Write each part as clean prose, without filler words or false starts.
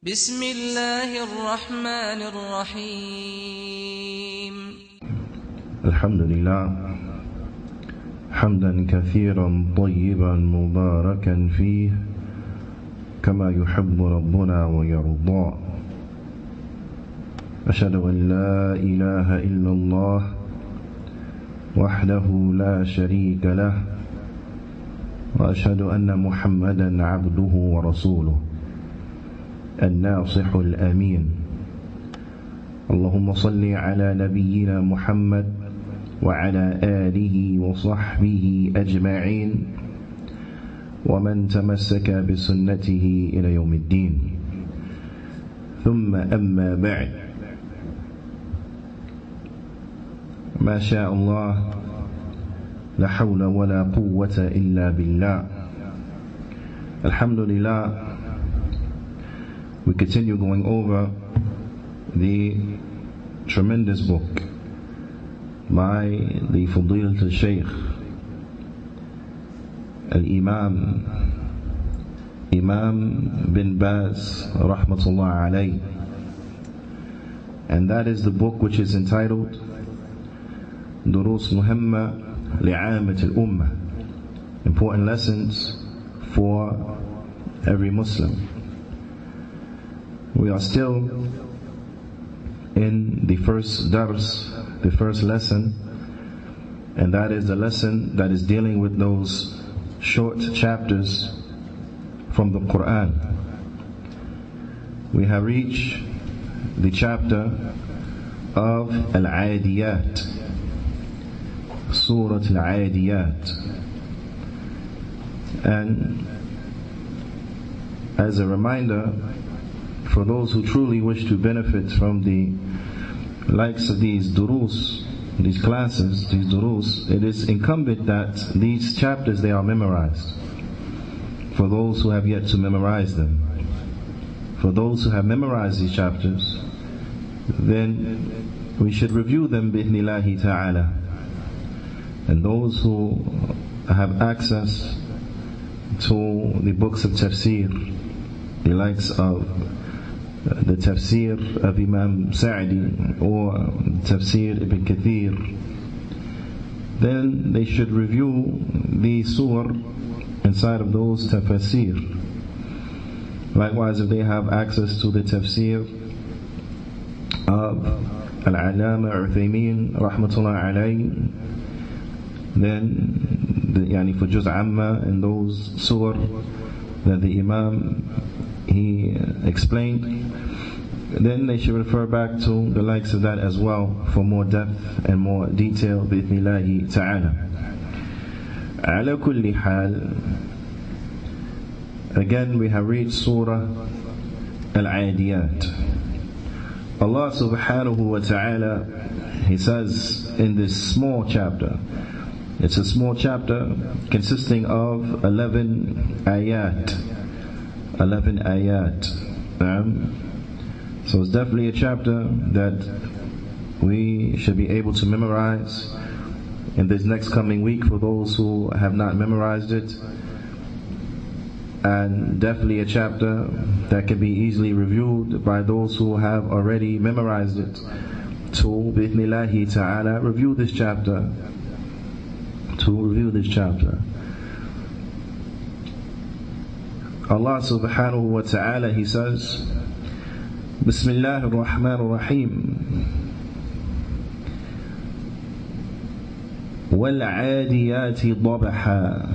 بسم الله الرحمن الرحيم. الحمد لله حمدا كثيرا طيبا مباركا فيه كما يحب ربنا ويرضى. أشهد أن لا إله إلا الله وحده لا شريك له وأشهد أن محمدا عبده ورسوله الناصح الأمين. اللهم صل على نبينا محمد وعلى آله وصحبه أجمعين ومن تمسك بسنته إلى يوم الدين. ثم أما بعد، ما شاء الله لا حول ولا قوة إلا بالله. Alhamdulillah, we continue going over the tremendous book by the Fadilat al-Shaykh al-Imam bin Baz rahmatullah alayh, and that is the book which is entitled Durus Muhimma li'amat al-Ummah, important lessons for every Muslim. We are still in the first dars, the first lesson, and that is the lesson that is dealing with those short chapters from the Qur'an. We have reached the chapter of Al-Adiyat, Surah Al-Adiyat, and as a reminder, for those who truly wish to benefit from the likes of these durus, these classes, these durus, it is incumbent that these chapters, they are memorized. For those who have yet to memorize them, for those who have memorized these chapters, then we should review them bi'ithnillahi ta'ala. And those who have access to the books of tafsir, the likes of the tafsir of Imam Sa'di or tafsir Ibn Kathir, then they should review the surah inside of those tafsir. Likewise, if they have access to the tafsir of Al-Alama Uthaymeen rahmatullah alayhi, then for Juz Amma and those surah that the Imam he explained, then they should refer back to the likes of that as well for more depth and more detail bi'ithnillahi ta'ala. Ala kulli hal, again we have reached Surah Al-Adiyat. Allah subhanahu wa ta'ala, He says in this small chapter, it's a small chapter consisting of 11 ayat. 11 ayat. So it's definitely a chapter that we should be able to memorize in this next coming week for those who have not memorized it, and definitely a chapter that can be easily reviewed by those who have already memorized it. To bi'ithnillahi ta'ala review this chapter, Allah subhanahu wa ta'ala, He says, Bismillahir Rahmanir Rahim, Wal Adiyati Dabaha,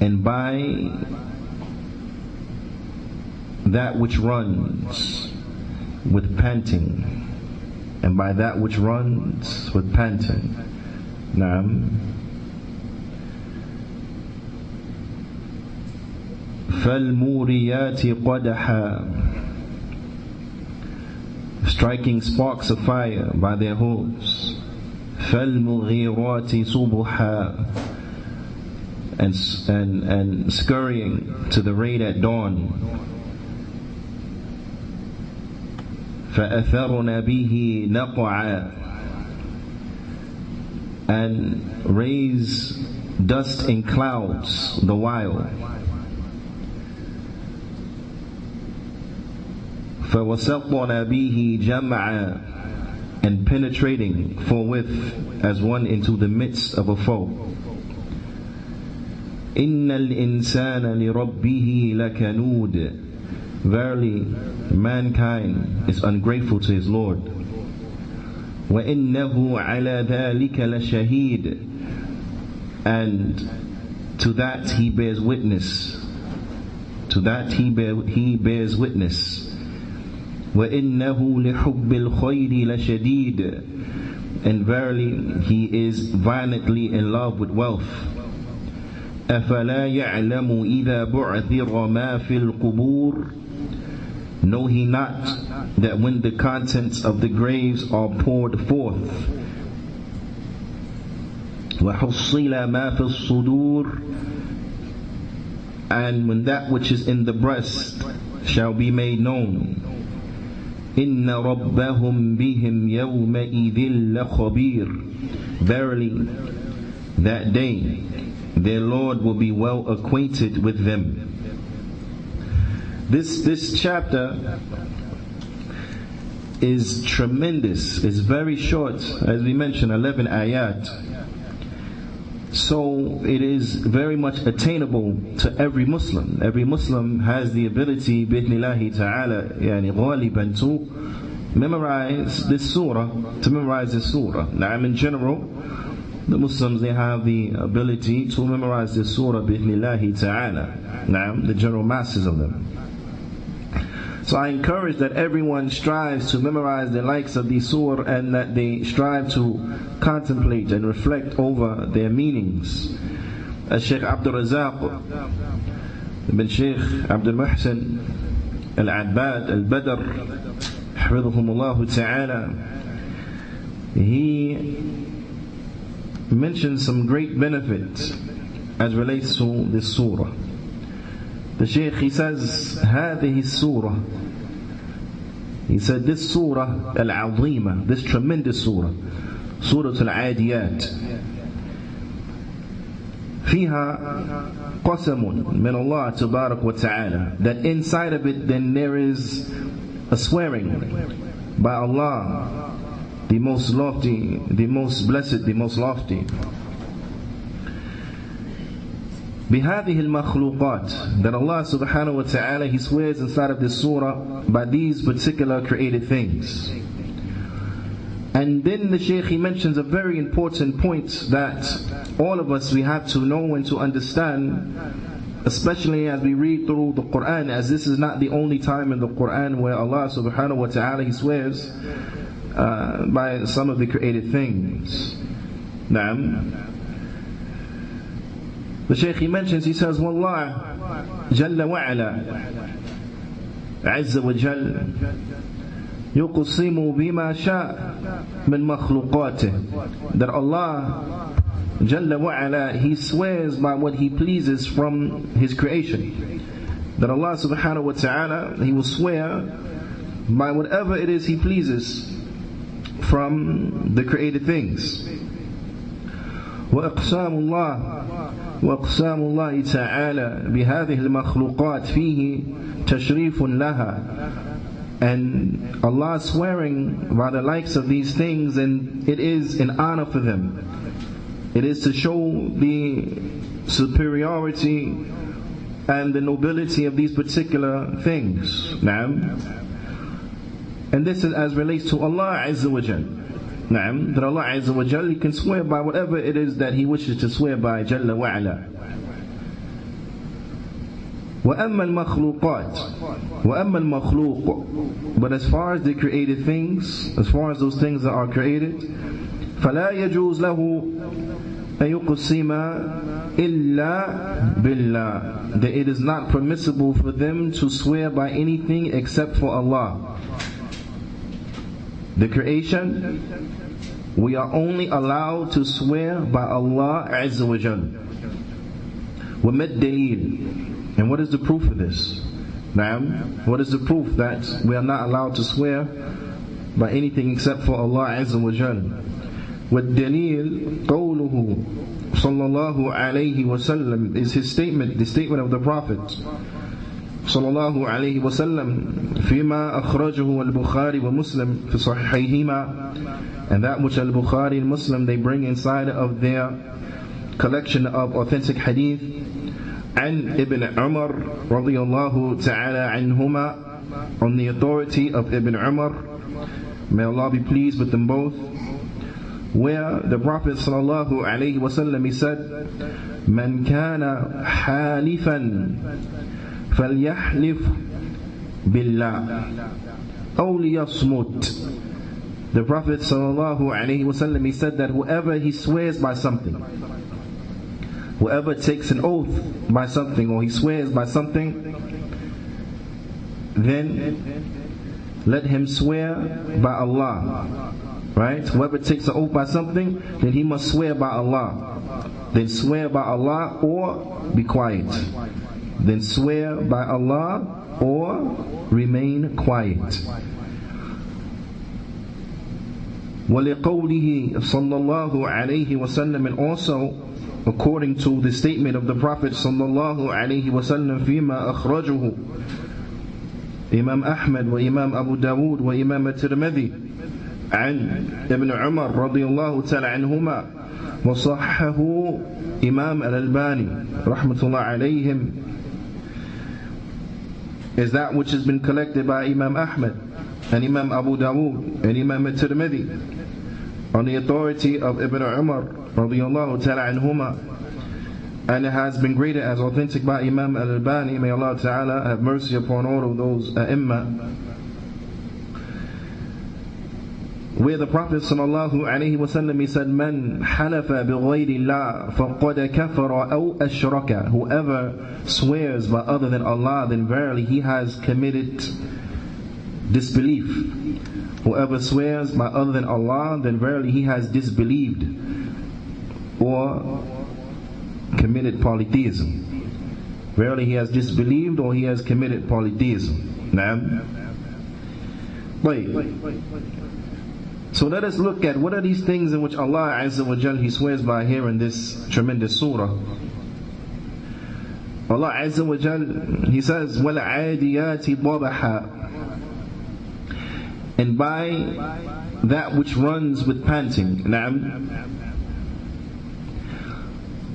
and by that which runs with panting, and by that which runs with panting. Naam. فَالْمُورِيَاتِ قَدَحًا, striking sparks of fire by their hooves. فَالْمُغِيرَاتِ صُبُحًا, and scurrying to the raid at dawn. فَأَثَرْنَ بِهِ نَقْعًا, and raise dust and clouds the while. فَوَسَطْنَ بِهِ جَمْعًا, and penetrating forthwith as one into the midst of a foe. إِنَّ الْإِنسَانَ لِرَبِّهِ لَكَنُودٌ, verily mankind is ungrateful to his Lord. وَإِنَّهُ عَلَى ذَلِكَ لَشَهِيدٌ, and to that he bears witness. To that he bears witness. وَإِنَّهُ لِحُبِّ الْخَيْرِ لَشَدِيدٌ, and verily he is violently in love with wealth. أَفَلَا يَعْلَمُ إِذَا بُعْثِرَ مَا فِي الْقُبُورِ, know he not that when the contents of the graves are poured forth, وَحُصِّلَ مَا فِي الصُّدُورِ, and when that which is in the breast shall be made known, إِنَّ رَبَّهُمْ بِهِمْ يَوْمَئِذٍ لَخَبِيرٌ, verily that day their Lord will be well acquainted with them. This chapter is tremendous. It's very short, as we mentioned, 11 ayat. So it is very much attainable to every Muslim. Every Muslim has the ability, bi'idhnillahi ta'ala, ghaliban, to memorize this surah. Now, in general, the Muslims, they have the ability to memorize this surah, bi'idhnillahi ta'ala. Now, the general masses of them. So I encourage that everyone strives to memorize the likes of these surah, and that they strive to contemplate and reflect over their meanings. As Shaykh Abdul Razak bin Shaykh Abdul Muhsin Al-Abbad Al-Badr, Hafidhahumullah Ta'ala, he mentions some great benefits as relates to this surah. The Shaykh, he says, هذه السورة, he said, this surah al-azima, this tremendous surah, Surah al-Adiyat, فيها قسم من الله تبارك وتعالى, that inside of it then there is a swearing by Allah, the most lofty, the most blessed, the most lofty. بهذه المخلوقات, that Allah subhanahu wa ta'ala, he swears inside of this surah by these particular created things. And then the Shaykh, he mentions a very important point that all of us, we have to know and to understand, especially as we read through the Qur'an, as this is not the only time in the Qur'an where Allah subhanahu wa ta'ala, he swears by some of the created things. Naam. The Shaykh, he mentions, he says, Wallah Jalla wa'ala Azza wa Jal yuqsimu bima sha' min makhluqatih, that Allah Jalla wa'ala, he swears by what he pleases from his creation. That Allah subhanahu wa ta'ala, he will swear by whatever it is he pleases from the created things. وأقسام الله تعالى بهذه المخلوقات فيه تشريف لها, and Allah swearing by the likes of these things, and it is an honor for them. It is to show the superiority and the nobility of these particular things. Naam. And this is as relates to Allah Azza wa Jal. Naam, that Allah Azza wa Jal, he can swear by whatever it is that he wishes to swear by, Jalla wa Ala. وَأَمَّا الْمَخْلُوقُ, but as far as the created things, as far as those things that are created, فَلَا يَجُوزُ لَهُ أَن يُقْسِمَ إِلَّا بِاللَّهِ, that it is not permissible for them to swear by anything except for Allah. The creation, we are only allowed to swear by Allah Azza wa Jal. وَمَا الدَّلِيلُ, and what is the proof of this? Naam, what is the proof that we are not allowed to swear by anything except for Allah Azza wa Jal? وَالدَّلِيلُ قَوْلُهُ sallallahu alayhi wasallam is his statement, the statement of the Prophet sallallahu alayhi wasallam, فيما أخرجه البخاري ومسلم في صحيحيهما, and that which al-Bukhari and Muslim they bring inside of their collection of authentic hadith, and Ibn Umar radiyallahu ta'ala anhuma, on the authority of Ibn Umar, may Allah be pleased with them both, where the Prophet sallallahu alayhi wasallam he said, "Man kana halifan falyahlif billah aw liyasmut." The Prophet sallallahu alayhi wasallam he said that whoever he swears by something, whoever takes an oath by something, or he swears by something, then let him swear by Allah. Right? Whoever takes an oath by something, then he must swear by Allah. Then swear by Allah or be quiet. Then swear by Allah or remain quiet. وَلِقَوْلِهِ صَلَّى اللَّهُ عَلَيْهِ وَسَلَّمَ, and also according to the statement of the Prophet sallallahu alayhi wasallam, فيما أخرجه Imam Ahmad wa Imam Abu Dawood wa Imam At-Tirmidhi عن ابن عمر رضي الله تعالى عنهما وصححه Imam Al-Albani رحمة الله عليهم, is that which has been collected by Imam Ahmad and Imam Abu Dawood and Imam At-Tirmidhi on the authority of Ibn Umar radiyallahu ta'ala anhuma, and it has been graded as authentic by Imam Al-Albani, may Allah ta'ala have mercy upon all of those A'imma, where the Prophet sallallahu alayhi wasallam he said, "Man halafa bighayri Allah faqad kafara aw ashraka." Whoever swears by other than Allah, then verily he has committed disbelief. Whoever swears by other than Allah, then verily he has disbelieved or committed polytheism. Verily he has disbelieved or he has committed polytheism. Naam. So let us look at what are these things in which Allah Azza wa Jal He swears by here in this tremendous surah. Allah Azza wa Jal He says, وَالْعَادِيَاتِ ضَبَحًا, and by that which runs with panting. Naam.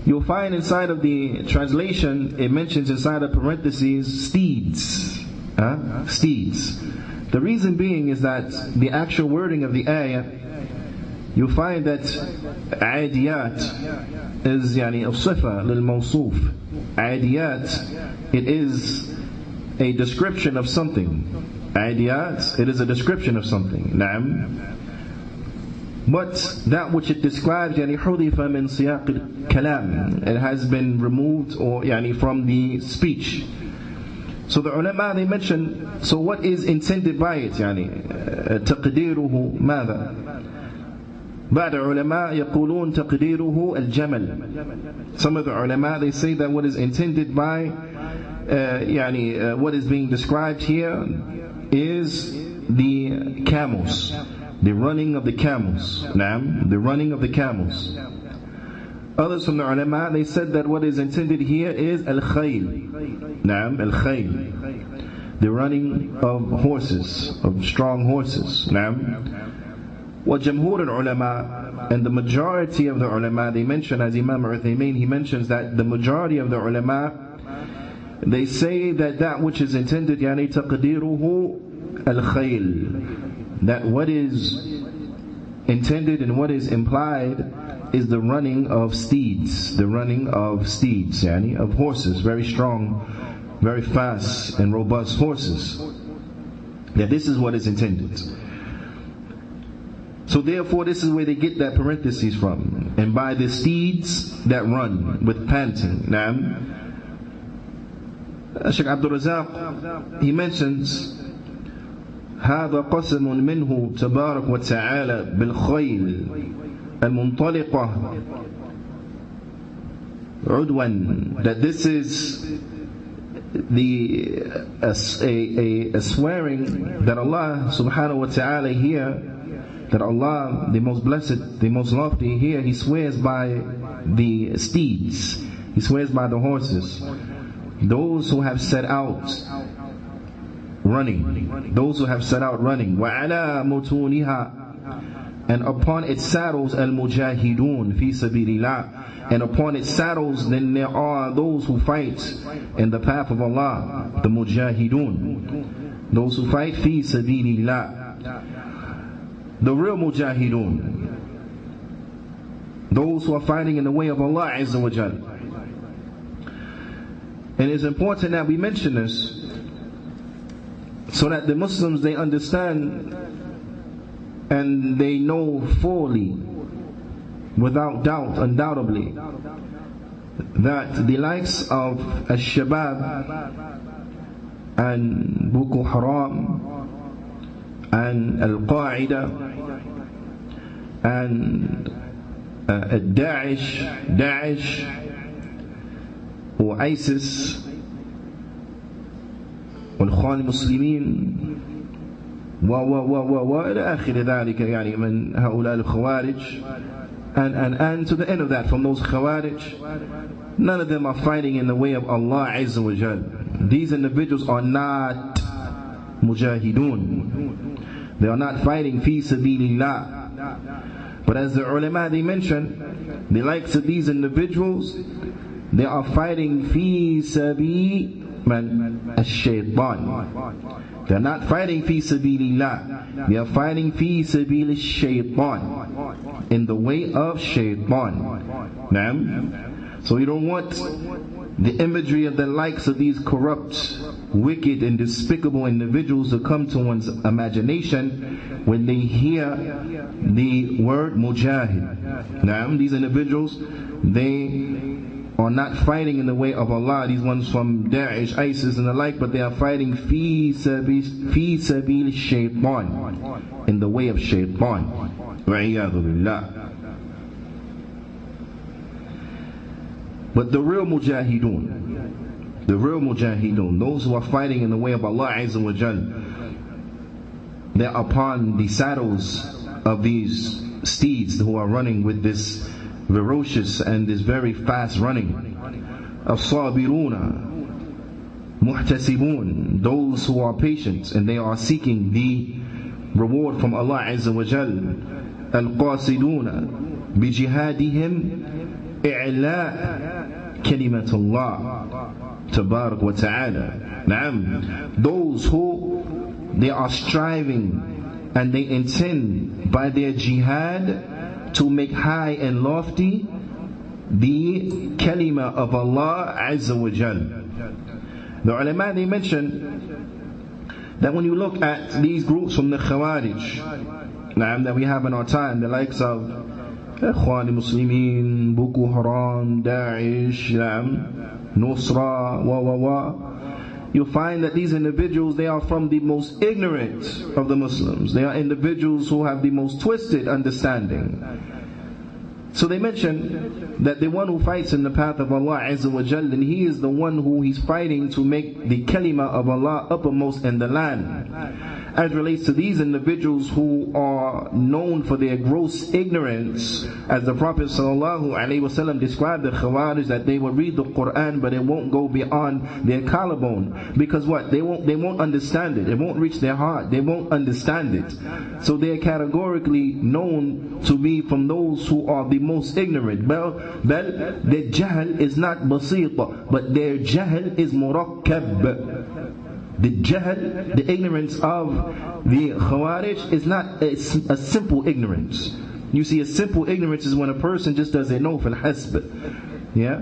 You'll find inside of the translation it mentions inside of parentheses steeds. Steeds. The reason being is that the actual wording of the ayah, you'll find that عاديات is الصفة للموصوف. عاديات, it is a description of something. عاديات, it is a description of something. نعم. But that which it describes, حذف من سياق الكلام, it has been removed or from the speech. So the ulama they mention, so what is intended by it? تقديره ماذا؟ بعض العلماء يقولون تقديره الجمل. Some of the ulama they say that what is intended by what is being described here is the camels, the running of the camels. Naam, the running of the camels. Others from the ulama they said that what is intended here is al-khayl. Naam, al-khayl, the running of horses, of strong horses. Naam. Wa jamhur al-ulama, and the majority of the ulama they mention, as Imam Uthaymin he mentions that the majority of the ulama they say that which is intended taqdiruhu al-khayl, that what is intended and what is implied is the running of steeds, the running of steeds, of horses, very strong, very fast and robust horses. That this is what is intended. So therefore this is where they get that parentheses from. And by the steeds that run with panting. Naam. Shaykh Abdul Razak he mentions هذا قسم منه تبارك وتعالى بالخيل المنطلقة عدوا, that this is a swearing that Allah subhanahu wa ta'ala here that Allah, the most blessed, the most lofty, here He swears by the steeds, He swears by the horses, those who have set out running, those who have set out running. وَعَلَى مُتُونِهَا, and upon its saddles, al-mujahidun fi sabilillah, and upon its saddles then there are those who fight in the path of Allah, the mujahidun, those who fight fi sabilillah, the real mujahidun, those who are fighting in the way of Allah Azza wa Jal. And it's important that we mention this so that the Muslims, they understand and they know fully, without doubt, undoubtedly, that the likes of Al-Shabab and Boko Haram and Al-Qaeda and Daesh or ISIS والإخوان المسلمين إلى آخر ذلك يعني من هؤلاء الخوارج and to the end of that, from those khawarij, none of them are fighting in the way of Allah Azza wa Jal. These individuals are not mujahidun, they are not fighting fi sabilillah. But as the ulama, they mention, the likes of these individuals, they are fighting fi sabi man ash-shaytan. They are not fighting fi sabilillah, they are fighting fi sabil ash-shaytan, in the way of shaytan. Naam. So you don't want the imagery of the likes of these corrupt, wicked and despicable individuals to come to one's imagination when they hear the word mujahid. Naam, these individuals, they are not fighting in the way of Allah, these ones from Daesh, ISIS and the like, but they are fighting fi sabil shaytan, in the way of shaytan. Wa'iyadu billah. But the real mujahidun, those who are fighting in the way of Allah Azza wa Jal, they are upon the saddles of these steeds who are running with this ferocious and this very fast running. As-sabiruna muhtasibun, those who are patient and they are seeking the reward from Allah Azza wa Jal. Al-qasiduna bijihadihim i'la kalimatullah tabarak wa ta'ala. Naam, those who they are striving and they intend by their jihad to make high and lofty the kalima of Allah Azza wa Jal. The ulama, they mention that when you look at these groups from the Khawarij that we have in our time, the likes of Ikhwan Muslimin, Boko Haram, Daesh, Nusra, you'll find that these individuals, they are from the most ignorant of the Muslims. They are individuals who have the most twisted understanding. So they mention that the one who fights in the path of Allah Azza wa Jal, then he is the one who he's fighting to make the kalima of Allah uppermost in the land. As relates to these individuals who are known for their gross ignorance, as the Prophet ﷺ described the Khawarij, that they will read the Qur'an but it won't go beyond their collarbone, because what? They won't understand it. It won't reach their heart. They won't understand it. So they are categorically known to be from those who are the most ignorant. But their jahl is not basita, but their jahl is murakkab. The jahl, the ignorance of the Khawarij, is not a simple ignorance. You see, a simple ignorance is when a person just doesn't know fil hasb. Yeah?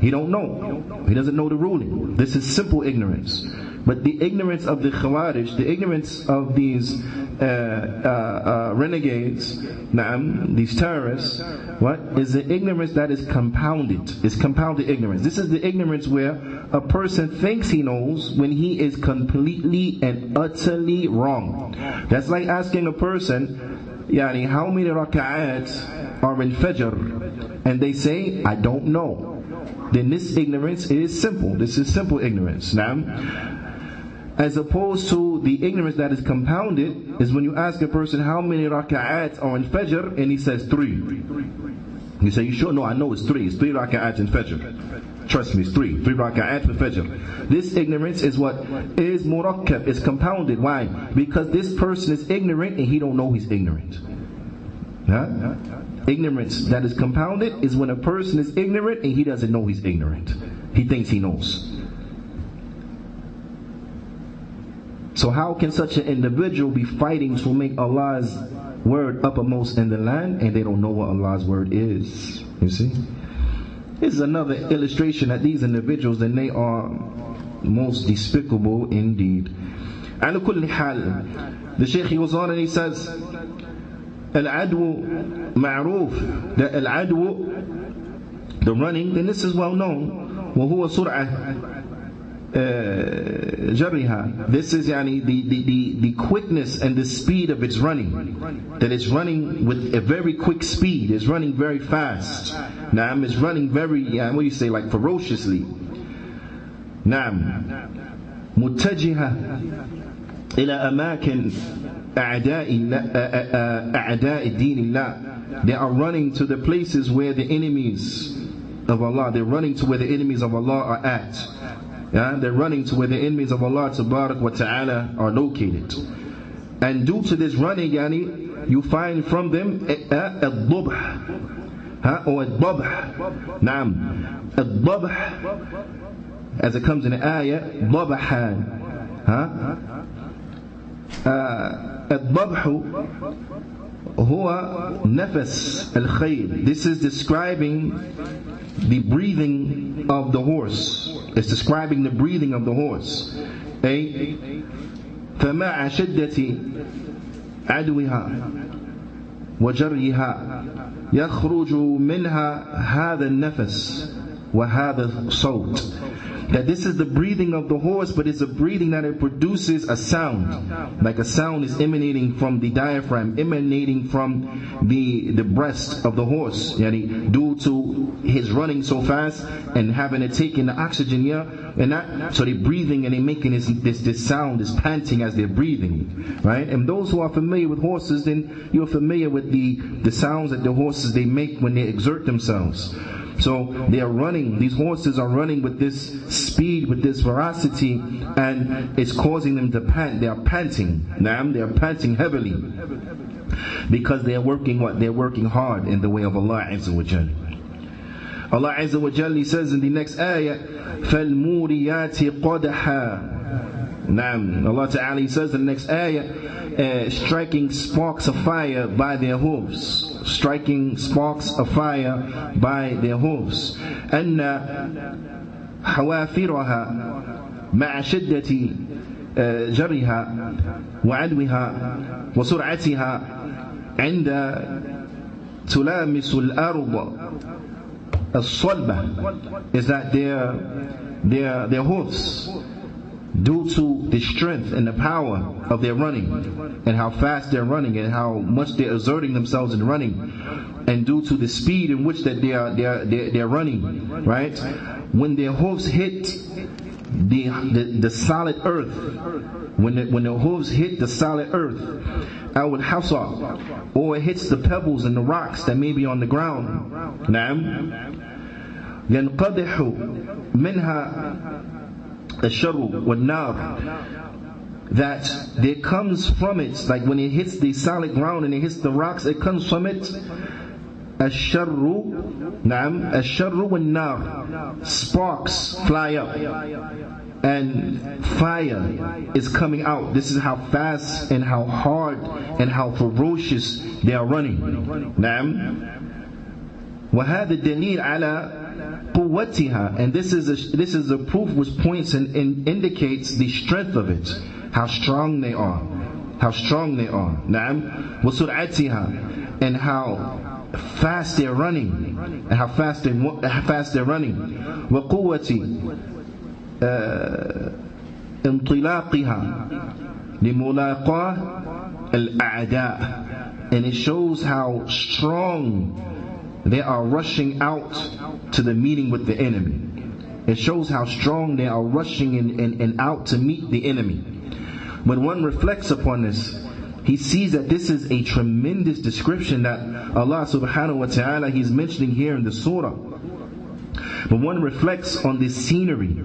He don't know. He doesn't know the ruling. This is simple ignorance. But the ignorance of the Khawarij, the ignorance of these renegades, these terrorists, what is the ignorance that is compounded? It's compounded ignorance. This is the ignorance where a person thinks he knows when he is completely and utterly wrong. That's like asking a person, yani, how many raka'at are in Fajr? And they say, I don't know. Then this ignorance is simple. This is simple ignorance. And As opposed to the ignorance that is compounded is when you ask a person how many raka'at are in Fajr and he says 3. You say, you sure? No, I know it's 3. It's 3 raka'at in Fajr. Trust me, it's 3. 3 raka'at for Fajr. This ignorance is what is murakkab, is compounded. Why? Because this person is ignorant and he don't know he's ignorant. Huh? Ignorance that is compounded is when a person is ignorant and he doesn't know he's ignorant. He thinks he knows. So how can such an individual be fighting to make Allah's word uppermost in the land and they don't know what Allah's word is? You see? This is another illustration that these individuals, and they are most despicable indeed. على كل حال, the Shaykh goes on and he says, Al-adwu ma'roof, that al-adwu, the running, then this is well known. وهو سرعة جرها. This is the quickness and the speed of its running. That it's running with a very quick speed. It's running very fast. Naam, it's running very, what do you say, like ferociously. Naam. متجهة إلى أماكن أعداء دين الله. They are running to the places where the enemies of Allah, they're running to where the enemies of Allah are at. Yeah? They're running to where the enemies of Allah Tabarak wa Ta'ala are located. And due to this running, you find from them al-dubh, or al-dabh. Naam. Al-dabh, as it comes in the ayah, dabahan. Al-dabh huwa nafas al-khayl. This is describing the breathing of the horse. It's describing the breathing of the horse. فَمَعَ شِدَّةِ عَدْوِهَا وَجَرِّهَا يَخْرُجُ مِنْهَا هَذَا النَّفَسِ وَهَذَا الصَّوْتِ. That this is the breathing of the horse, but it's a breathing that it produces a sound. Like a sound is emanating from the diaphragm, emanating from the breast of the horse. Due to his running so fast and having to take in the oxygen here, and that, so they're breathing and they're making this sound, this panting as they're breathing. Right? And those who are familiar with horses, then you're familiar with the sounds that the horses they make when they exert themselves. So they are running, these horses are running with this speed, with this ferocity, and it's causing them to pant. They are panting. Naam, they are panting heavily. Because they are working what? They are working hard in the way of Allah Azza wa Jal. Allah Azza wa Jal says in the next ayah, فَالْمُورِيَاتِ قَدَحًا. Naam. Allah Ta'ala says in the next ayah, striking sparks of fire by their hooves. Striking sparks of fire by their hooves. أن حوافرها مع شدة جرها وعدوها وسرعتها عند تلامس الأرض الصلبة, is that their hooves, due to the strength and the power of their running and how fast they're running and how much they're exerting themselves in running, and due to the speed in which that they're running, right? When their hooves hit the solid earth, when the hooves hit the solid earth, أو الحصى, or it hits the pebbles and the rocks that may be on the ground, نعم ينقدح منها الشر والنار, that there comes from it, like when it hits the solid ground and it hits the rocks, it comes from it الشر, نعم الشر والنار, sparks fly up and fire is coming out. This is how fast and how hard and how ferocious they are running. نعم. وهذا الدليل على قوتها, and this is a proof which points and indicates the strength of it, how strong they are, نعم وسرعتها, and how fast they're running, and how fast they're running, وقوة انطلاقها لملاقاة الأعداء, and it shows how strong they are rushing out to the meeting with the enemy. It shows how strong they are rushing in out to meet the enemy. when one reflects upon this, he sees that this is a tremendous description that Allah subhanahu wa ta'ala He's mentioning here in the surah. When one reflects on this scenery,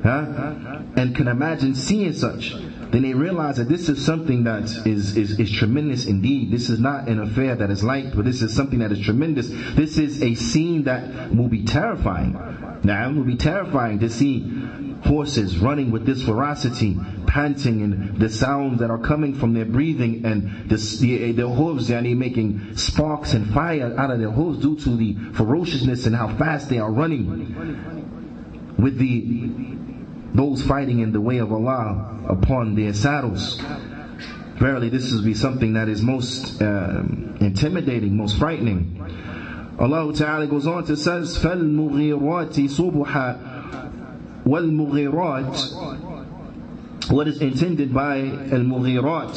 and can imagine seeing such, then they realize that this is something that is tremendous indeed. This is not an affair that is light, but this is something that is tremendous. This is a scene that will be terrifying. Now, it will be terrifying to see horses running with this ferocity, panting, and the sounds that are coming from their breathing, and the hooves making sparks and fire out of their hooves due to the ferociousness and how fast they are running with those fighting in the way of Allah upon their saddles. Verily, this will be something that is most intimidating, most frightening. Allah Ta'ala goes on to say, فَالْمُغِيرَاتِ صُبُحًا وَالْمُغِيرَاتِ. What is intended by al-mughirat,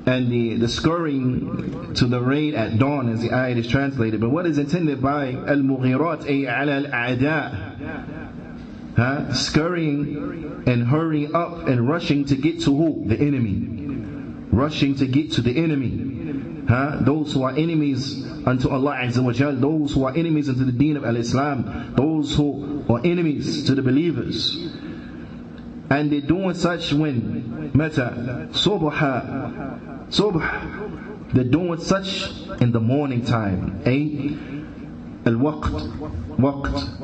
and the scurrying to the raid at dawn, as the ayat is translated. But what is intended by al-mughirat, ay ala al-a'da, scurrying and hurrying up and rushing to get to who? The enemy. Rushing to get to the enemy. Those who are enemies unto Allah Azza wa Jal, those who are enemies unto the deen of Al-Islam, those who are enemies to the believers. And they're doing such when? Mata, subh. They're doing such in the morning time. Waqt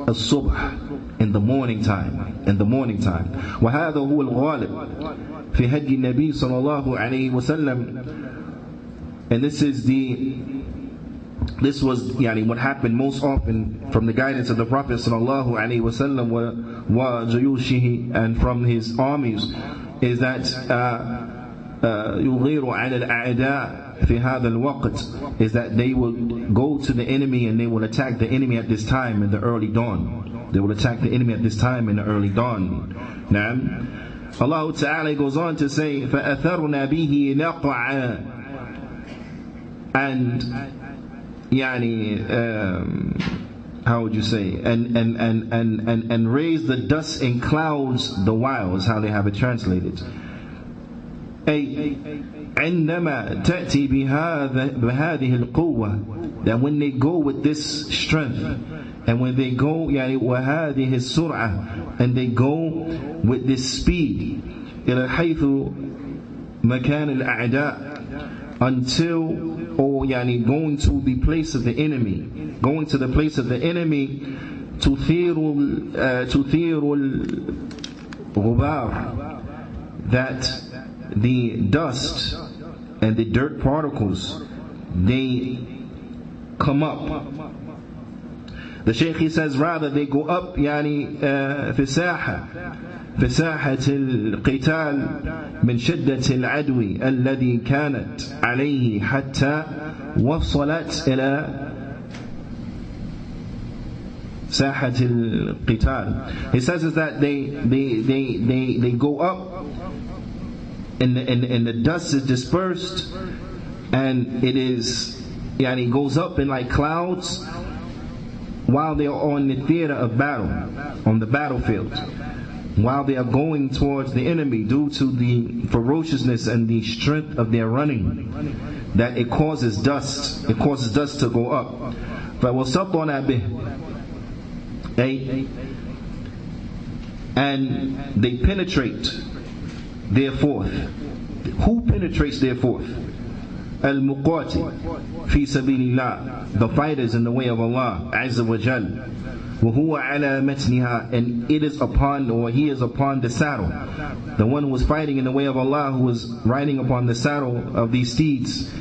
al-subh, in the morning time. وهذا هو الغالب في هدي النبي صلى الله عليه وسلم. And this was what happened most often from the guidance of the Prophet sallallahu alaihi wasallam wa juyushihi, and from his armies, is that يغير على الأعداء في هذا الوقت, is that they will go to the enemy and they will attack the enemy at this time in the early dawn. They will attack the enemy at this time in the early dawn. Naam. Allah Ta'ala goes on to say, فَأَثَرْنَا بِهِ نَقْعًا. And how would you say, and raise the dust in clouds the while, is how they have it translated. عندما تأتي بهذه القوة, that when they go with this strength, and when they go وهذه السرعة, and they go with this speed, إلى حيث مكان الأعداء, until going to the place of the enemy, تثير الغبار, that the dust and the dirt particles, they come up. The Shaykh, he says, rather they go up في ساحة القتال من شدة العدو الذي كانت عليه حتى وصلت إلى ساحة القتال. He says is that they go up, and the dust is dispersed, and it is it goes up in like clouds while they are on the theater of battle, on the battlefield, while they are going towards the enemy, due to the ferociousness and the strength of their running, that it causes dust to go up. فَوَسَطْنَا بِهِ, and they penetrate therefore. Who penetrates therefore? Al-Muqati fi sabilillah, the fighters in the way of Allah Azza wa Jal. وَهُوَ عَلَى مَتْنِهَا, and it is upon, or he is upon the saddle. The one who was fighting in the way of Allah, who was riding upon the saddle of these steeds,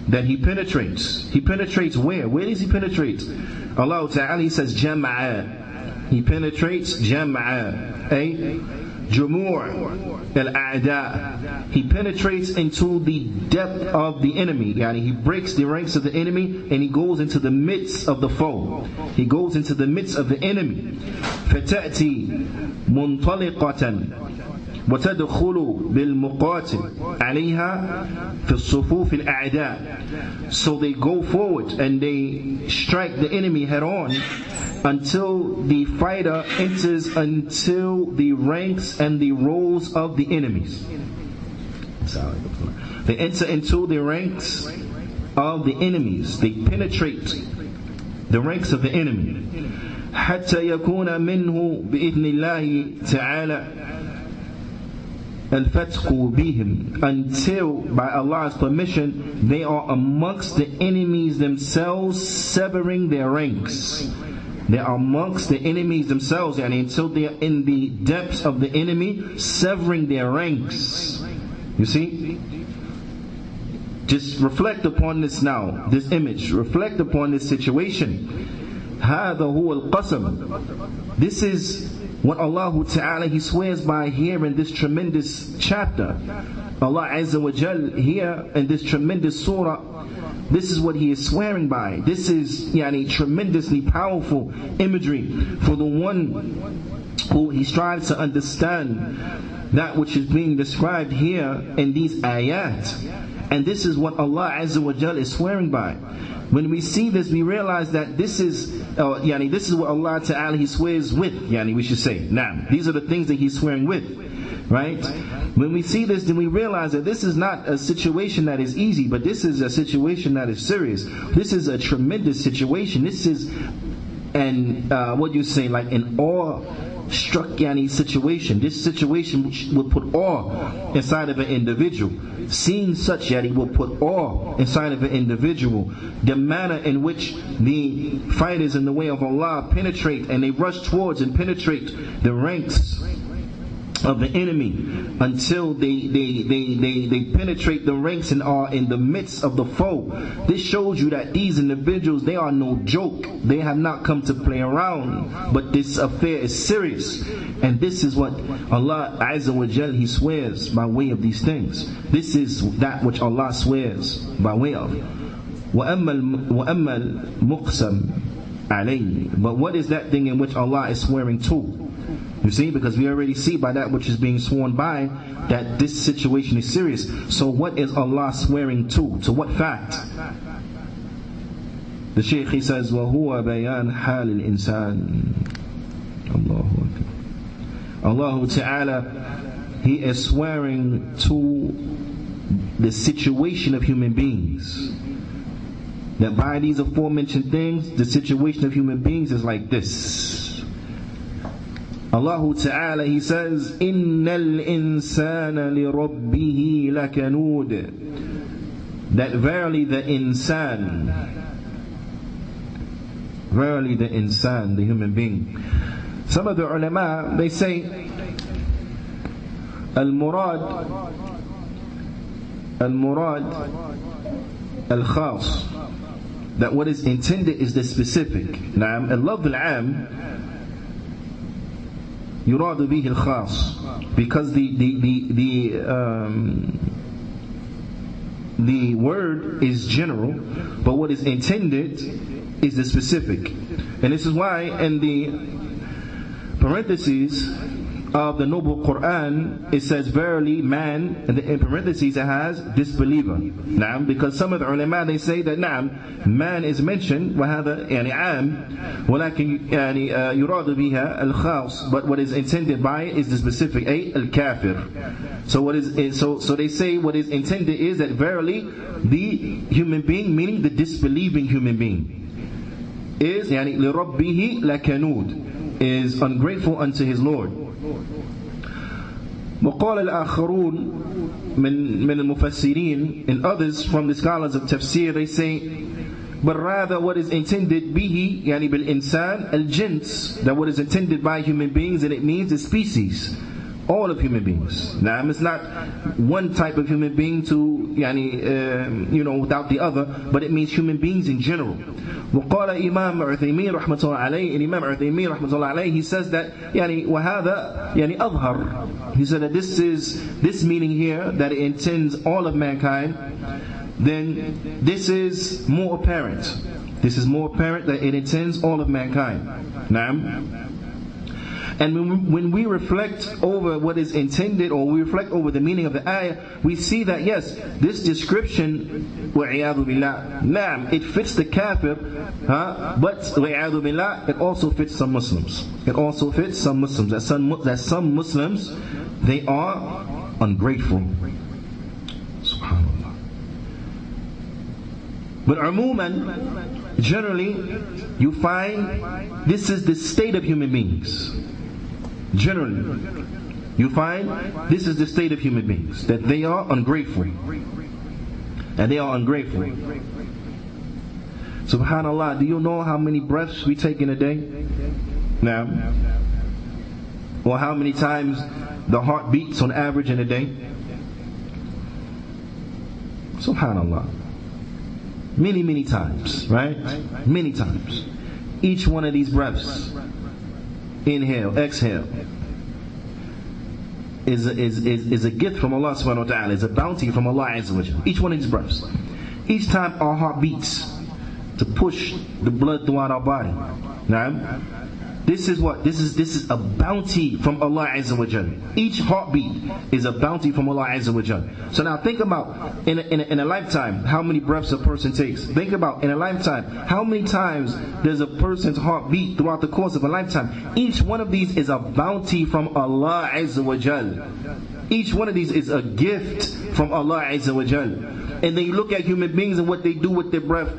that he penetrates. He penetrates where? Where does he penetrate? Allah Ta'ala, he says jam'a. He penetrates jam'a, jumur' al-a'da. He penetrates into the depth of the enemy. He breaks the ranks of the enemy, and he goes into the midst of the foe. He goes into the midst of the enemy. فَتَأْتِي مُنْطَلِقَةً وتدخل بالمقاتل عليها في الصفوف الأعداء. So they go forward and they strike the enemy head on until the fighter enters until the ranks and the rows of the enemies. They enter into the ranks of the enemies. They penetrate the ranks of the enemy. حتى يكون منه بإذن الله تعالى الفتق بهم, until by Allah's permission they are amongst the enemies themselves, severing their ranks. They are amongst the enemies themselves, and until they are in the depths of the enemy, severing their ranks. You see? Just reflect upon this now, this image. Reflect upon this situation. هذا هو القسم. This is what Allah Ta'ala He swears by here in this tremendous chapter. Allah Azza wa Jal here in this tremendous surah, this is what He is swearing by. This is tremendously powerful imagery for the one who he strives to understand that which is being described here in these ayat. And this is what Allah Azza wa Jal is swearing by. When we see this, we realize that this is this is what Allah Ta'ala He swears with, we should say. Now, these are the things that He's swearing with, right? When we see this, then we realize that this is not a situation that is easy, but this is a situation that is serious. This is a tremendous situation. This is an awe-struck situation. This situation which will put awe inside of an individual. Seeing such, will put awe inside of an individual. The manner in which the fighters in the way of Allah penetrate, and they rush towards and penetrate the ranks of the enemy until they penetrate the ranks and are in the midst of the foe. This shows you that these individuals, they are no joke. They have not come to play around, but this affair is serious. And this is what Allah Azza wa Jal He swears by way of these things. This is that which Allah swears by way of. وَأَمَّا الْمُقْسَمْ عَلَيْهِ. But what is that thing in which Allah is swearing to? You see, because we already see by that which is being sworn by that this situation is serious. So what is Allah swearing to? To what fact? The Shaykh, he says, وَهُوَ بَيَانْ حَالِ الْإِنسَانِ. Allahu Akbar. Allah Ta'ala, He is swearing to the situation of human beings. That by these aforementioned things, the situation of human beings is like this. Allah Ta'ala, He says, إِنَّ الْإِنسَانَ لِرَبِّهِ لَكَنُودٌ. That verily the insan, the human being. Some of the ulama, they say, Al-Murad Al-Khas, that what is intended is the specific. Now, al-lafz al-am yurad bihi al-khas, because the word is general, but what is intended is the specific. And this is why in the parentheses of the noble Qur'an it says verily man, and in parentheses it has disbeliever. Naam, because some of the ulama they say that naam, man is mentioned وهذا يعني عام ولكن يعني يراد بها الخاص, but what is intended by it is the specific, أي الكافر. So what is so they say what is intended is that verily the human being, meaning the disbelieving human being, is يعني لربه لكنود, is ungrateful unto his Lord. وقال الآخرون من المفسرين, and others from the scholars of tafsir, they say, but rather what is intended به يعني بالإنسان الجنس, that what is intended by human beings, and it means the species, all of human beings. Now it's not one type of human being to without the other, but it means human beings in general. وقال إمام عثيمين رحمة الله عليه, and Imam عثيمين رحمة الله عليه, he says that وهذا أظهر, he said that this meaning here, that it intends all of mankind, then this is more apparent. This is more apparent that it intends all of mankind. Naam. And when we reflect over what is intended, or we reflect over the meaning of the ayah, we see that yes, this description, وَعِيَاذُ بِاللَّهِ, naam, it fits the kafir, but وَعِيَاذُ بِاللَّهِ, it also fits some Muslims. It also fits some Muslims. That some Muslims, they are ungrateful. Subhanallah. But umuman, generally, you find this is the state of human beings. Generally, you find this is the state of human beings, that they are ungrateful. And they are ungrateful. Subhanallah, do you know how many breaths we take in a day? Now, or how many times the heart beats on average in a day? Subhanallah. Many times, right? Many times. Each one of these breaths, inhale, exhale, is a gift from Allah subhanahu wa ta'ala, is a bounty from Allah azza wa jalla. Each one of these breaths. Each time our heart beats to push the blood throughout our body. Now, this is what? This is a bounty from Allah azza wa jalla. Each heartbeat is a bounty from Allah azza wa jalla. So now think about, in a lifetime, how many breaths a person takes. Think about, in a lifetime, how many times does a person's heart beat throughout the course of a lifetime. Each one of these is a bounty from Allah azza wa jalla. Each one of these is a gift from Allah azza wa jalla. And then you look at human beings and what they do with their breath,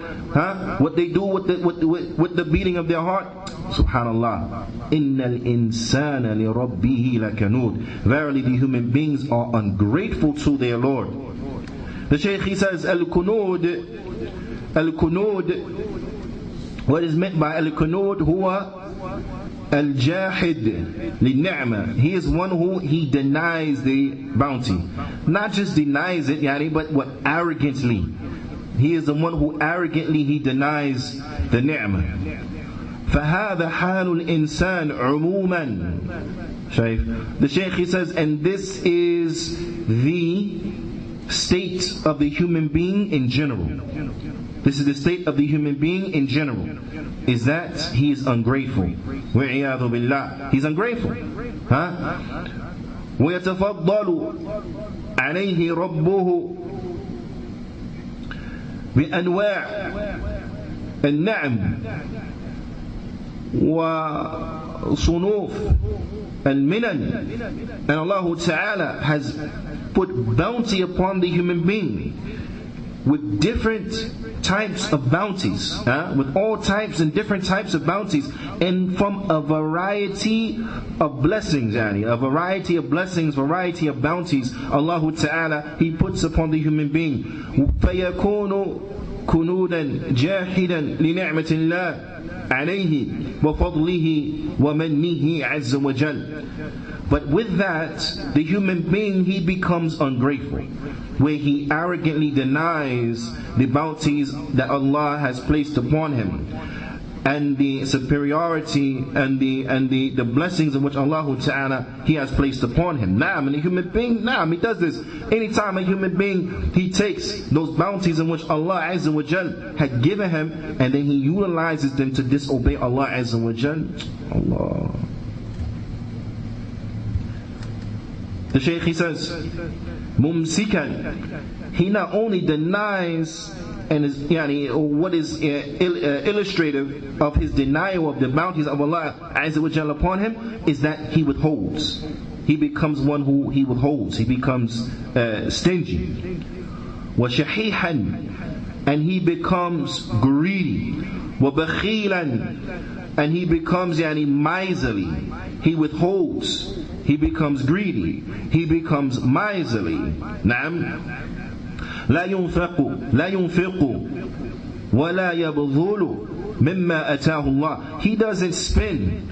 what they do with the beating of their heart. Subhanallah. Innal insana li rabbihi lakanud. Verily the human beings are ungrateful to their Lord. The Shaykh, he says, al-kunud, what is meant by al-kunud? Huwa al-jahid li-ni'mah. He is one who he denies the bounty. Not just denies it, but what? Arrogantly. He is the one who arrogantly he denies the ni'mah. فَهَذَا حَالُ الْإِنسَانِ عُمُومًا. The Shaykh, he says, and this is the state of the human being in general. This is the state of the human being in general. Is that he is ungrateful. وَعِيَاذُ بِاللَّهِ. He's ungrateful. وَيَتَفَضَّلُ عَلَيْهِ رَبُّهُ بِأَنْوَاعِ النَّعْمِ وصنوف المنن. And Allah Ta'ala has put bounty upon the human being with different types of bounties, with all types and different types of bounties, and from a variety of blessings, a variety of blessings, variety of bounties Allah Ta'ala He puts upon the human being. فَيَكُونُ كُنُودًا جَاحِدًا لِنِعْمَةِ اللَّهِ عليه وفضله ومنه عز وجل. But with that, the human being, he becomes ungrateful, where he arrogantly denies the bounties that Allah has placed upon him, and the superiority and the blessings in which Allah Ta'ala He has placed upon him. And the human being, he does this. Anytime a human being, he takes those bounties in which Allah Azza wa Jal had given him, and then he utilizes them to disobey Allah Azza wa Jal. Allah. The Shaykh, he says, mumsikan. He not only denies, and is, what is illustrative of his denial of the bounties of Allah Azza wa Jalla upon him is that he withholds. He becomes one who he withholds. He becomes stingy. وَشَحِيحًا. And he becomes greedy. وَبَخِيلًا. And he becomes miserly. He withholds. He becomes greedy. He becomes miserly. Naam. لا ينفق ولا يبذل مما أتاه الله. He doesn't spend,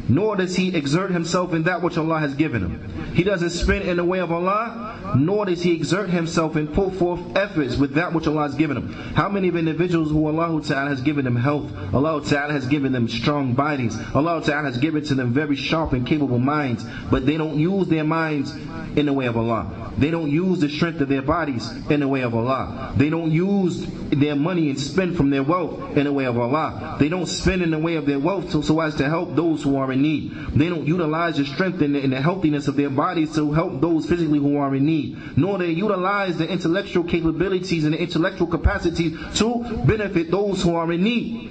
nor does he exert himself in that which Allah has given him. He doesn't spend in the way of Allah, nor does he exert himself and put forth efforts with that which Allah has given him. How many of individuals who Allah Ta'ala has given them health, Allah Ta'ala has given them strong bodies, Allah Ta'ala has given to them very sharp and capable minds, but they don't use their minds in the way of Allah. They don't use the strength of their bodies in the way of Allah. They don't use their money and spend from their wealth in the way of Allah. They don't spend in the way of their wealth so as to help those who are are in need. They don't utilize the strength and the healthiness of their bodies to help those physically who are in need. Nor they utilize the intellectual capabilities and the intellectual capacities to benefit those who are in need.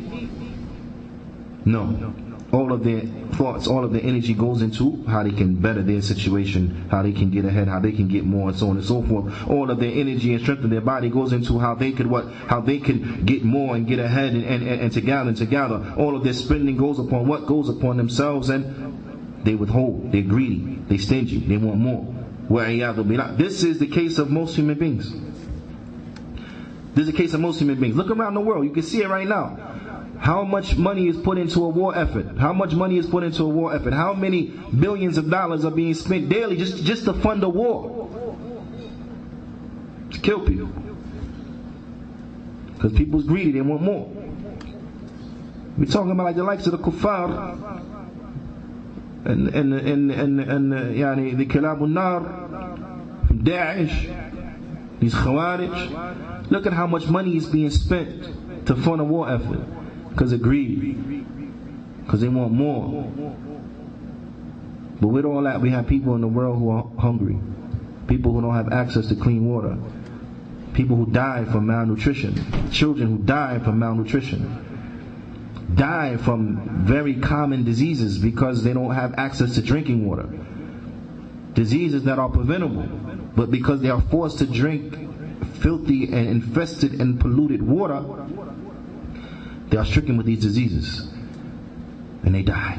No. All of their thoughts, all of their energy goes into how they can better their situation, how they can get ahead, how they can get more, and so on and so forth. All of their energy and strength of their body goes into how they could get more and get ahead and together. All of their spending goes upon what? Goes upon themselves, and they withhold, they're greedy, they're stingy, they want more. This is the case of most human beings. This is the case of most human beings. Look around the world, you can see it right now. How much money is put into a war effort? How much money is put into a war effort? How many billions of dollars are being spent daily just to fund a war? To kill people. Because people's greedy, they want more. We're talking about like the likes of the kuffar and the kilabun nar from Daesh, these khawarij. Look at how much money is being spent to fund a war effort. Because of greed, because they want more. But with all that, we have people in the world who are hungry, people who don't have access to clean water, people who die from malnutrition, children who die from malnutrition, die from very common diseases because they don't have access to drinking water, diseases that are preventable, but because they are forced to drink filthy and infested and polluted water, they are stricken with these diseases and they die.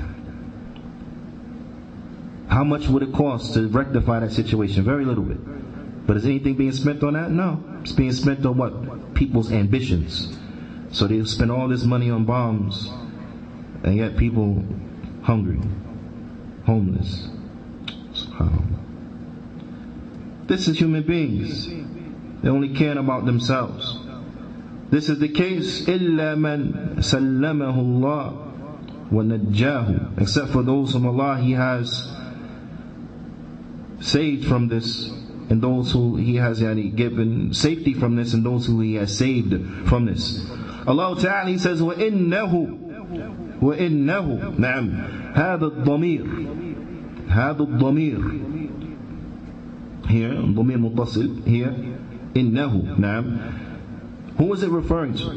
How much would it cost to rectify that situation? Very little bit. But is anything being spent on that? No. It's being spent on what? People's ambitions. So they spend all this money on bombs, and yet people hungry, homeless. This is human beings. They only care about themselves. This is the case, إِلَّا مَنْ سَلَّمَهُ اللَّهُ وَنَجَّاهُ, except for those whom Allah He has saved from this, and those who He has given safety from this, and those who He has saved from this. Allah Ta'ala He says, وَإِنَّهُ نعم هذا الضمير here, ضمير متصل here, إنه نعم. Who is it referring to?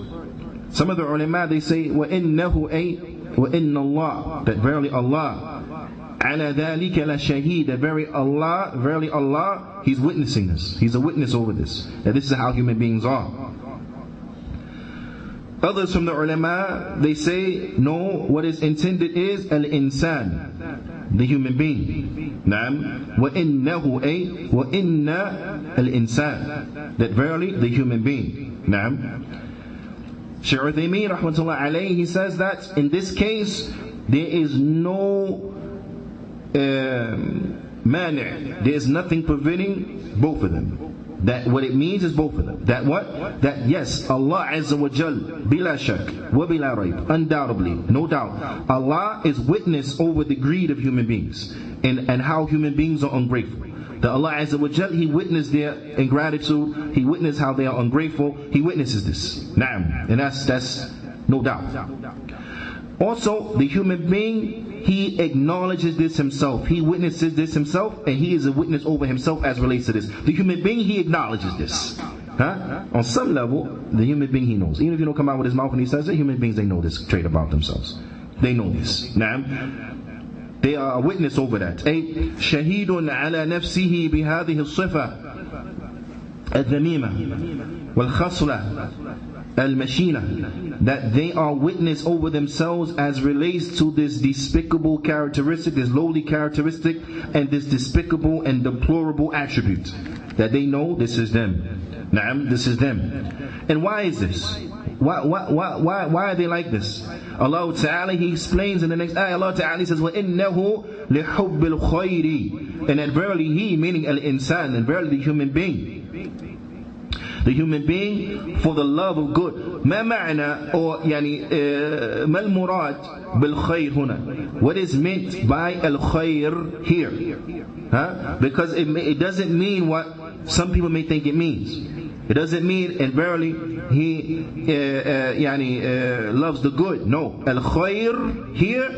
Some of the ulama, they say, وَإِنَّهُ أَيْ وَإِنَّ اللَّهِ, that verily Allah, عَلَى ذَلِكَ لَشَهِيدٌ, that verily Allah, He's witnessing this. He's a witness over this. That this is how human beings are. Others from the ulama, they say, no, what is intended is al-insan, the human being. Naam, وَإِنَّهُ أَيْ وَإِنَّ الْإِنسان, that verily the human being. Naam. Shaykh Uthaymeen rahmatullah alayhi, he says that in this case there is no mani', there is nothing preventing both of them. That what it means is both of them. That what? That yes, Allah Azza wa Jal, bila shak, wa bila rayb, undoubtedly, no doubt, Allah is witness over the greed of human beings and how human beings are ungrateful. That Allah Azza wa Jal, He witnessed their ingratitude, He witnessed how they are ungrateful, He witnesses this. Naam. And that's no doubt. Also, the human being, he acknowledges this himself. He witnesses this himself, and he is a witness over himself as relates to this. The human being, he acknowledges this. On some level, the human being, he knows. Even if you don't come out with his mouth when he says it, human beings, they know this trait about themselves. They know this. Naam. They are a witness over that. شهيد على نفسه بهذه الصفة الذميمة والخصلة المشينة, that they are witness over themselves as relates to this despicable characteristic, this lowly characteristic, and this despicable and deplorable attribute. That they know this is them. Naam, this is them. And why is this? Why are they like this? Allah Ta'ala, He explains in the next ayah, Allah Ta'ala says, وَإِنَّهُ لِحُبِّ الْخَيْرِ, and that verily He, meaning al-insan, and verily the human being, for the love of good. ما معنى, or ما المراد بالخير هنا? What is meant by al-khayr here? Because it doesn't mean what some people may think it means. It doesn't mean, and verily He loves the good. No, al-khayr here,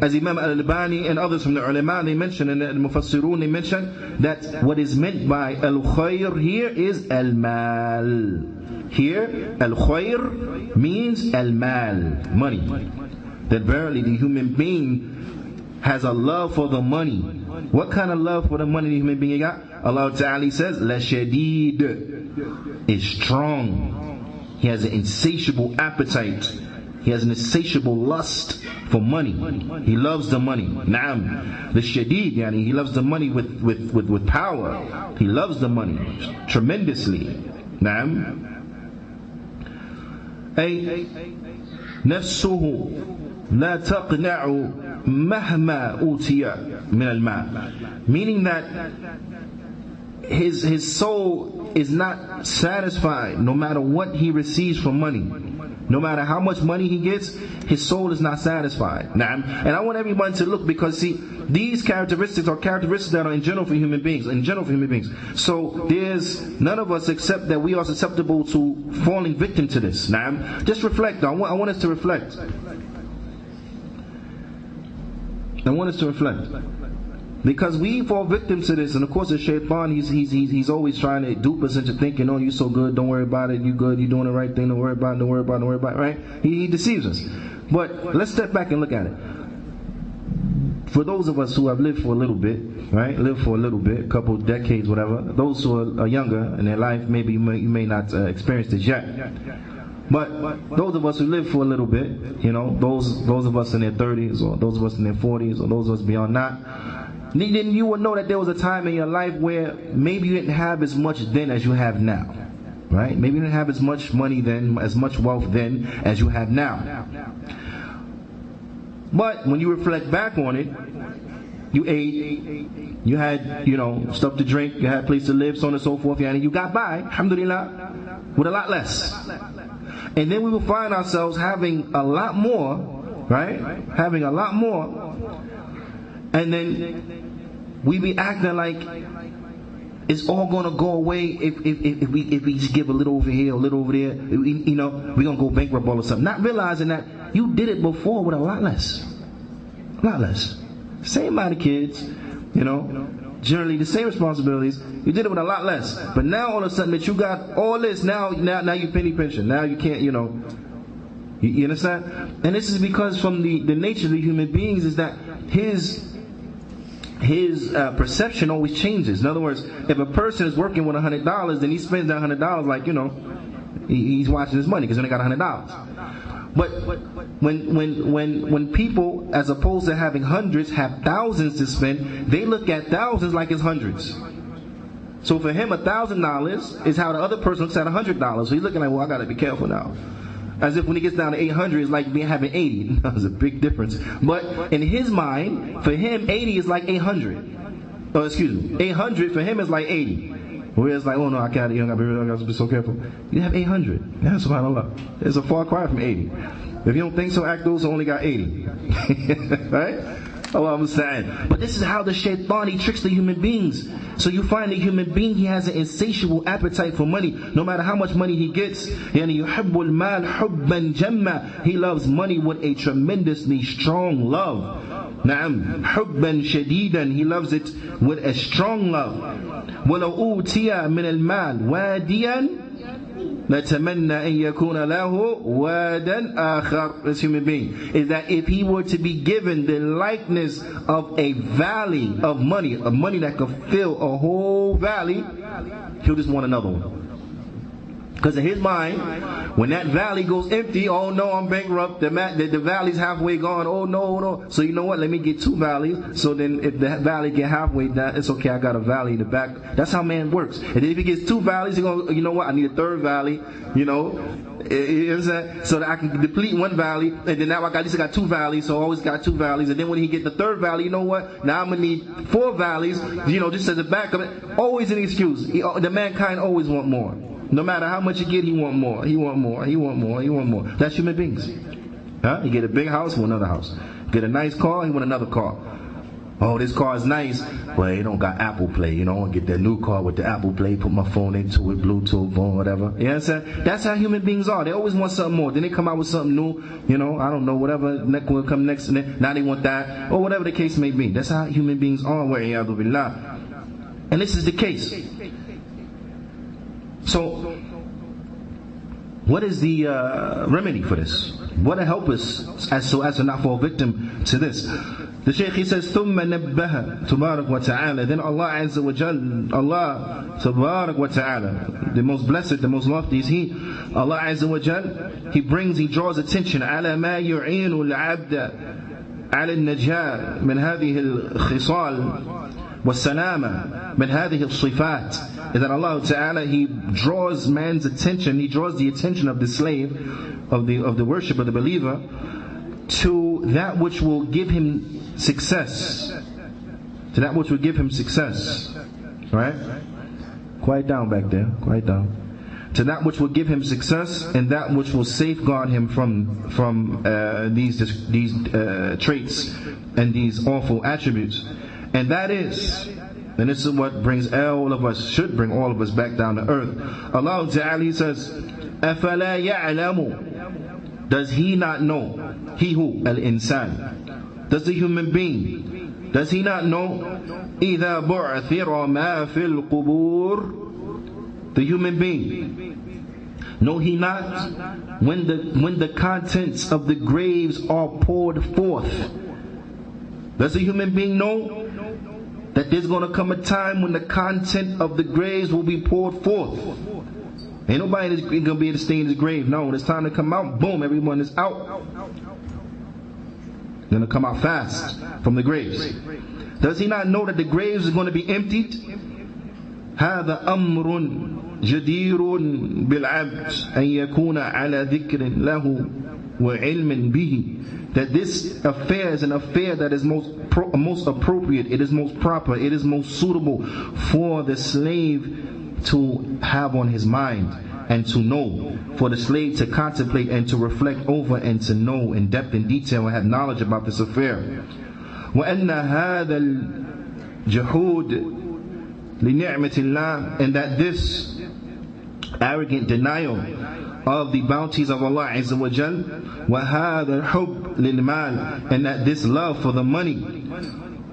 as Imam al-Albani and others from the ulama, they mention, and the Mufassirun, they mention that what is meant by al-khayr here is al-mal. Here, al-khayr means al-mal, money. That verily the human being has a love for the money. What kind of love for the money the human being got? Allah Ta'ala says, la shadid, is strong. He has an insatiable appetite. He has an insatiable lust for money. He loves the money. Naam. The shadid, yani, he loves the money with power. He loves the money tremendously. Naam. Ay nafsuhu la taqna'u mahma utiya min al-mal. Meaning that his soul is not satisfied no matter what he receives from money. No matter how much money he gets, his soul is not satisfied. Na'am. And I want everyone to look, because see, these characteristics are characteristics that are in general for human beings. So there's none of us except that we are susceptible to falling victim to this. Na'am. Just reflect. I want us to reflect. Because we fall victim to this, and of course the shaitan, he's always trying to dupe us into thinking, oh, you're so good, don't worry about it, you good, you're doing the right thing, don't worry about it, right? He deceives us. But let's step back and look at it. For those of us who have lived for a little bit, right? A couple decades, whatever. Those who are younger in their life, maybe you may not experience this yet. But those of us who live for a little bit, those of us in their 30s, or those of us in their 40s, or those of us beyond that, then you will know that there was a time in your life where maybe you didn't have as much then as you have now. Right? Maybe you didn't have as much money then, as much wealth then as you have now. But when you reflect back on it, you ate, you had, stuff to drink, you had a place to live, so on and so forth, and you got by, alhamdulillah, with a lot less. And then we will find ourselves having a lot more, right? Having a lot more. And then we be acting like it's all gonna go away if we just give a little over here, a little over there. We're gonna go bankrupt all of a sudden. Not realizing that you did it before with a lot less. Same amount of kids, generally the same responsibilities. You did it with a lot less. But now all of a sudden that you got all this, now you penny pinching. Now you can't, you understand? And this is because from the nature of the human beings is that his perception always changes. In other words, if a person is working with $100, then he spends that $100 like, he's watching his money because he only got $100. But when people, as opposed to having hundreds, have thousands to spend, they look at thousands like it's hundreds. So for him, $1,000 is how the other person looks at $100. So he's looking like, well, I got to be careful now. As if when he gets down to 800, it's like having 80. There's a big difference. But in his mind, for him, 80 is like 800. 800 for him is like 80. Whereas like, oh no, I got to be so careful. You have 800. Yeah, subhanAllah. It's a far cry from 80. If you don't think so, act those who only got 80. Right? Allah Musta'an. But this is how the shaitan, he tricks the human beings. So you find the human being, he has an insatiable appetite for money. No matter how much money he gets. يعني يحب المال حبا جما. He loves money with a tremendously strong love. نعم حبا شديدا. He loves it with a strong love. ولو أوتي من المال واديا لَتَمَنَّى أَن يَكُونَ لَهُ وَادًا آخَرَ. This human being is that if he were to be given the likeness of a valley of money that could fill a whole valley, he'll just want another one. Because in his mind, when that valley goes empty, oh no, I'm bankrupt, the valley's halfway gone, oh no. So you know what, let me get 2 valleys. So then if the valley get halfway down, it's okay, I got a valley in the back. That's how man works. And then if he gets 2 valleys, he's going to, you know what, I need a 3rd valley, so that I can deplete 1 valley, and then now at least I got 2 valleys, so I always got 2 valleys. And then when he get the 3rd valley, you know what, now I'm going to need 4 valleys, just as a backup. Always an excuse. The mankind always want more. No matter how much you get, he want more. That's human beings. You get a big house, he want another house. Get a nice car, he want another car. Oh, this car is nice, but it don't got Apple Play. You know, I want to get that new car with the Apple Play, put my phone into it, Bluetooth, phone, whatever. You know what I'm saying? That's how human beings are. They always want something more. Then they come out with something new, you know, I don't know, whatever next will come next, and now they want that, or whatever the case may be. That's how human beings are, wa'iyadu billah. And this is the case. So, what is the remedy for this? What to help us as to not fall victim to this? The Shaykh, he says, ثُمَّ نَبَّهَ تُبَارَكْ وَتَعَالَى. Then Allah Azza wa Jal, Allah Tabarak wa Ta'ala, the most blessed, the most lofty is He. Allah Azza wa Jal, He draws attention على ما يعين العبد على النجاة من هذه الخصال والسلامة من هذه الصفات. Is that Allah Ta'ala, He draws man's attention, He draws the attention of the slave, of the worship of the believer, to that which will give him success. To that which will give him success. Right? Quiet down back there. Quiet down. To that which will give him success, and that which will safeguard him from these traits and these awful attributes. And that is, and this is what brings should bring all of us back down to earth. Allah Ta'ala says, أَفَلَا يَعْلَمُ. Does he not know? He who? Al-insan. Does the human being, does he not know? إِذَا بُعْثِرَ مَا فِي الْقُبُورِ. The human being. Know he not? When the contents of the graves are poured forth. Does the human being know that there's going to come a time when the content of the graves will be poured forth? Ain't nobody going to be able to stay in his grave. No, when it's time to come out, boom, everyone is out. Going to come out fast from the graves. Does he not know that the graves are going to be emptied? هذا أمر جدير بالعبد أن يكون على ذكر له وعلم به. That this affair is an affair that is most appropriate, it is most proper, it is most suitable for the slave to have on his mind and to know, for the slave to contemplate and to reflect over and to know in depth and detail and have knowledge about this affair. وَأَنَّ هَذَا الْجُحُودِ لِنِعْمَةِ اللَّهِ. And that this arrogant denial of the bounties of Allah Azza wa Jal, وَهَذَا الْحُبْ لِلْمَالِ. And that this love for the money,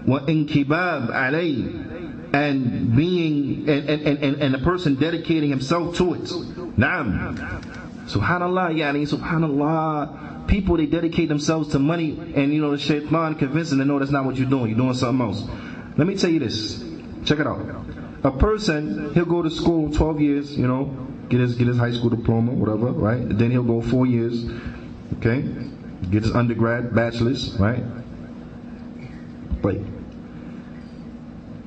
وَإِنْكِبَابْ عَلَيْهِ. And being and a person dedicating himself to it. Naam. Subhanallah, yani, subhanallah. People, they dedicate themselves to money, and the shaitan convinces them, no, that's not what you're doing. You're doing something else. Let me tell you this. Check it out. A person, he'll go to school 12 years, get his high school diploma, whatever, right? Then he'll go 4 years, okay? Get his undergrad, bachelor's, right? Wait.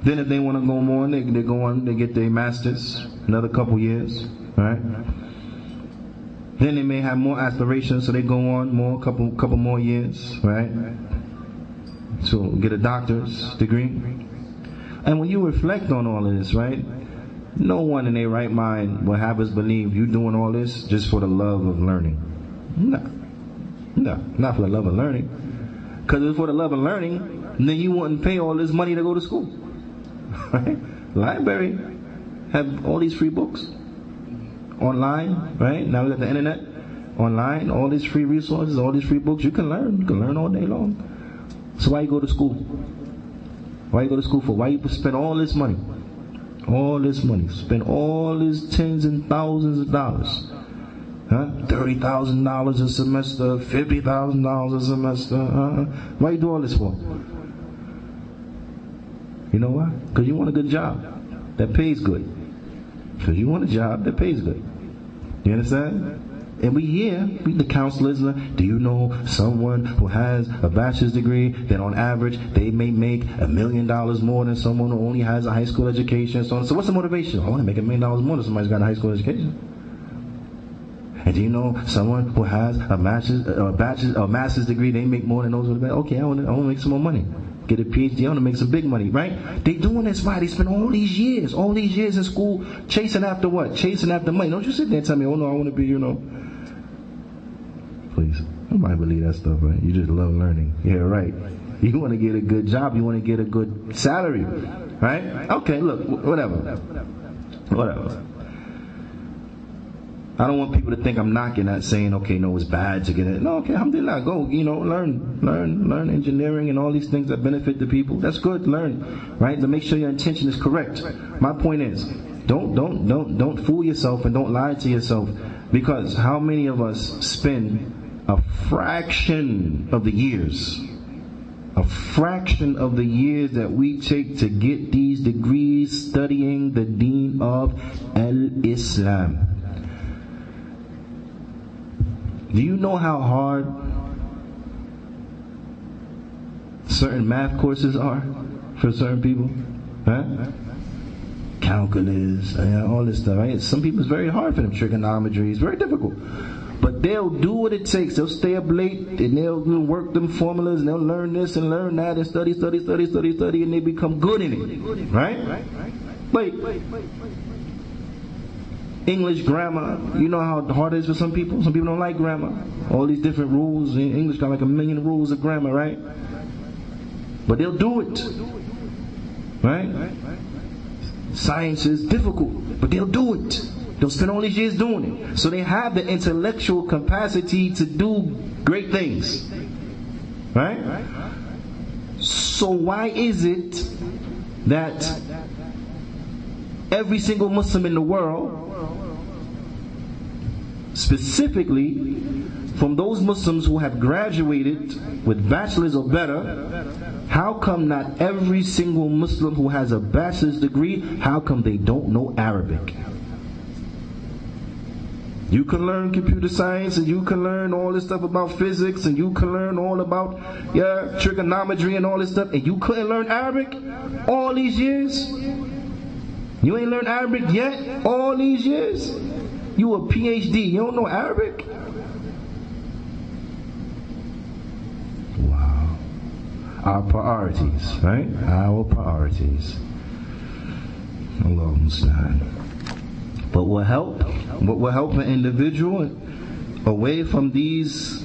Then if they want to go more, they go on, they get their masters, another couple years, right? Then they may have more aspirations, so they go on more, couple more years, right? So get a doctor's degree. And when you reflect on all of this, right? No one in their right mind will have us believe you doing all this just for the love of learning. No, not for the love of learning. Because if it's for the love of learning, then you wouldn't pay all this money to go to school. Right? Library have all these free books online, right? Now we got the internet, online, all these free resources, all these free books. You can learn all day long. So why you go to school? Why you go to school for? Why you spend all this money? All this money, spend all these tens and thousands of dollars, huh? $30,000 a semester, $50,000 a semester. Why you do all this for? You know why? Because you want a good job that pays good. Because you want a job that pays good. You understand? And we hear, the counselors, do you know someone who has a bachelor's degree, that on average they may make $1 million more than someone who only has a high school education and so on. So what's the motivation? I want to make $1 million more than somebody's got a high school education. And do you know someone who has a master's degree, they make more than those with a bachelor's? Okay, I want to make some more money. Get a PhD, I want to make some big money, right? They doing this, why? They spend all these years in school, chasing after what? Chasing after money. Don't you sit there and tell me, oh no, I want to be, Please, nobody believe that stuff, right? You just love learning. Yeah, right. You want to get a good job. You want to get a good salary, right? Okay, look, whatever. I don't want people to think I'm knocking that, saying, okay, no, it's bad to get it. No, okay, alhamdulillah, go, learn engineering and all these things that benefit the people. That's good, learn, right? To make sure your intention is correct. My point is, don't fool yourself and don't lie to yourself, because how many of us spend a fraction of the years that we take to get these degrees studying the deen of al-Islam? Do you know how hard certain math courses are for certain people? Huh? Calculus, all this stuff, right? Some people it's very hard for them. Trigonometry is very difficult. But they'll do what it takes. They'll stay up late and they'll work them formulas and they'll learn this and learn that and study, and they become good in it. Right? Like English grammar, you know how hard it is for some people? Some people don't like grammar. All these different rules in English, got like 1 million rules of grammar, right? But they'll do it. Right? Science is difficult, but they'll do it. They'll spend all these years doing it. So they have the intellectual capacity to do great things. Right? So why is it that every single Muslim in the world, specifically from those Muslims who have graduated with bachelor's or better, how come not every single Muslim who has a bachelor's degree, how come they don't know Arabic? You can learn computer science and you can learn all this stuff about physics and you can learn all about trigonometry and all this stuff, and you couldn't learn Arabic all these years? You ain't learned Arabic yet all these years? You a PhD, you don't know Arabic? Wow. Our priorities, right? Our priorities. Allahumma musta'an. But what will help an individual away from these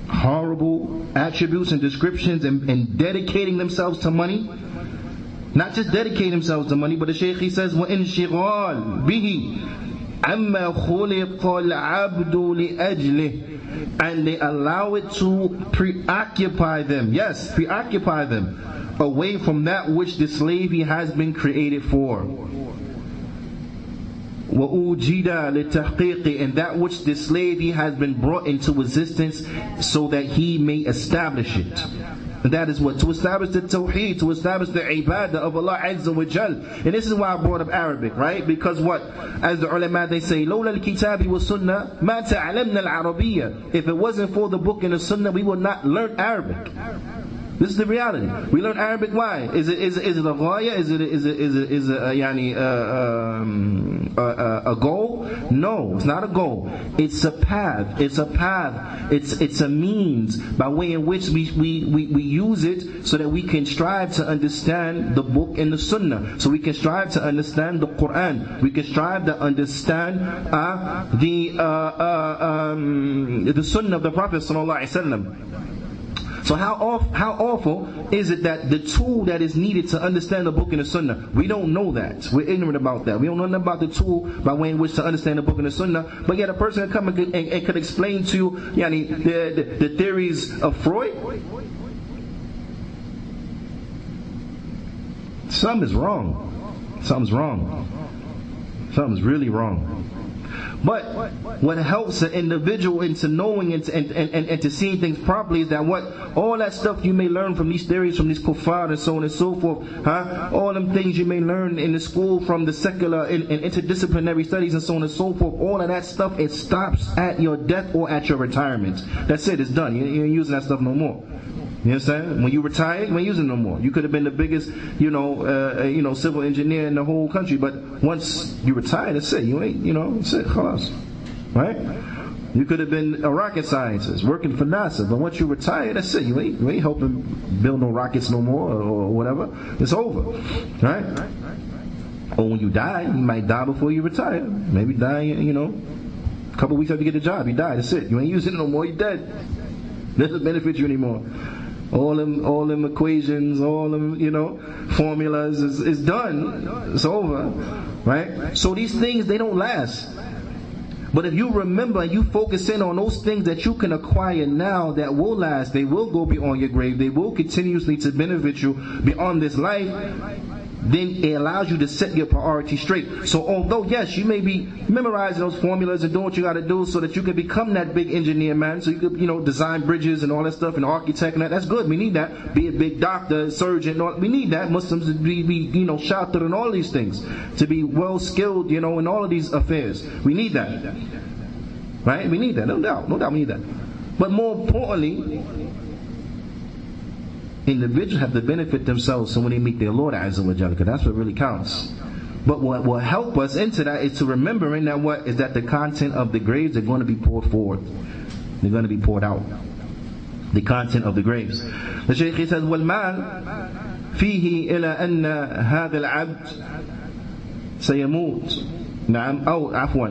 horrible attributes and descriptions and dedicating themselves to money? Not just dedicating themselves to money, but the Shaykh, he says, وَإِنْشِغَالْ بِهِ أَمَّا خُلِقَ الْعَبْدُ لِأَجْلِهِ, and they allow it to preoccupy them. Yes, preoccupy them away from that which the slave he has been created for. وَأُوجِدَ لِتَحْقِيقِ, and that which the slave he has been brought into existence so that he may establish it. And that is what? To establish the tawheed, to establish the ibadah of Allah Azza wa Jal. And this is why I brought up Arabic, right? Because what? As the ulama, they say, لَوْلَا الْكِتَابِ وَالسُّنَّةِ مَا تَعْلَمْنَا الْعَرَبِيَّةِ. If it wasn't for the book and the sunnah, we would not learn Arabic. This is the reality. We learn Arabic. Why? Is it a ghaya? Is it a goal? No, it's not a goal. It's a path. It's a path. It's a means by way in which we use it so that we can strive to understand the book and the sunnah. So we can strive to understand the Qur'an. We can strive to understand the sunnah of the Prophet sallallahu alaihi wasallam. So how awful is it that the tool that is needed to understand the book and the sunnah, we don't know that. We're ignorant about that. We don't know nothing about the tool by way in which to understand the book and the sunnah. But yet a person can come and could explain to you the theories of Freud. Something is wrong. Something's wrong. Something's really wrong. But what helps an individual into knowing and to seeing things properly is that all that stuff you may learn from these theories, from these kuffar and so on and so forth, all them things you may learn in the school from the secular and interdisciplinary studies and so on and so forth, all of that stuff, it stops at your death or at your retirement. That's it, it's done. You ain't using that stuff no more. You understand? When you retire, you ain't using it no more. You could have been the biggest, civil engineer in the whole country, but once you retire, that's it. You ain't, that's it, khalas. Right? You could have been a rocket scientist, working for NASA, but once you retire, that's it. You ain't helping build no rockets no more or whatever. It's over. Right? Or when you die, you might die before you retire. Maybe die, a couple weeks after you get the job, you die, that's it. You ain't using it no more, you're dead. Doesn't benefit you anymore. All them equations, all them, formulas is done. It's over, right? So these things, they don't last. But if you remember and you focus in on those things that you can acquire now that will last, they will go beyond your grave, they will continuously to benefit you beyond this life, then it allows you to set your priorities straight. So although yes, you may be memorizing those formulas and doing what you got to do so that you can become that big engineer, man, so you could design bridges and all that stuff, and architect and that's good, we need that. Be a big doctor, surgeon, we need that. Muslims to be shatir and all these things, to be well skilled in all of these affairs. We need that, right? We need that, no doubt we need that. But more importantly, individuals have to benefit themselves so when they meet their Lord Azza wa Jalla, because that's what really counts. But what will help us into that is to remembering that what is that the content of the graves are going to be poured forward. They're going to be poured out. The content of the graves. The Shaykh says, وَالْمَالِ فِيهِ إِلَى أَنَّ هَذَا الْعَبْدِ سَيَمُوتُ نعم أو عفوا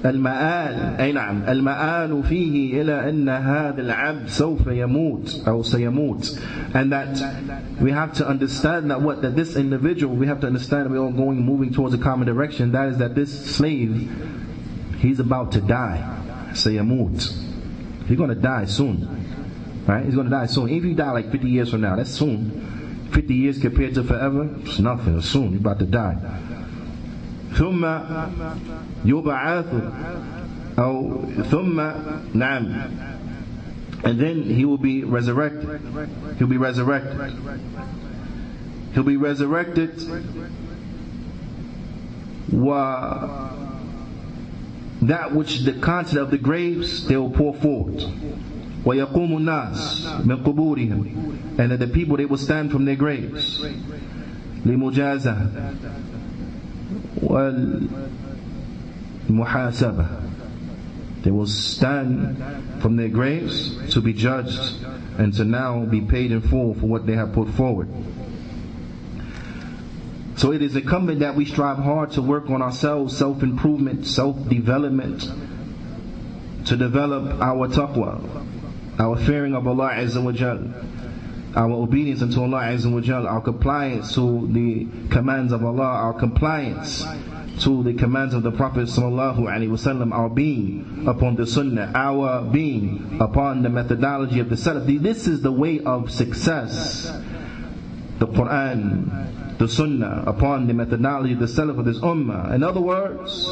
المآل أي نعم المآل فيه إلى أن هذا العبد سوف يموت أو سيموت. And that we have to understand that this individual, we have to understand that we're all moving towards a common direction. That is that this slave, he's about to die. سيموت. He's going to die soon, right? He's going to die soon. If you die like 50 years from now, that's soon. 50 years compared to forever, it's nothing. It's soon. He's about to die. ثم يبعث أو ثم نعم, and then he will be resurrected. He'll be resurrected. He'll be resurrected. That which the content of the graves, they will pour forward. وَيَقُومُ النَّاسِ مِنْ قُبُورِهِمْ, and that the people, they will stand from their graves. لِمُجَازَةٍ وَالْمُحَاسَبَةِ, they will stand from their graves to be judged and to now be paid in full for what they have put forward. So it is incumbent that we strive hard to work on ourselves, self-improvement, self-development, to develop our taqwa, our fearing of Allah Azza wa Jal, our obedience unto Allah Azza wa Jal, our compliance to the commands of Allah, our compliance to the commands of the Prophet sallallahu alaihi wasallam, our being upon the Sunnah, our being upon the methodology of the Salafy. This is the way of success. The Qur'an, the Sunnah, upon the methodology of the Salaf of this Ummah. In other words,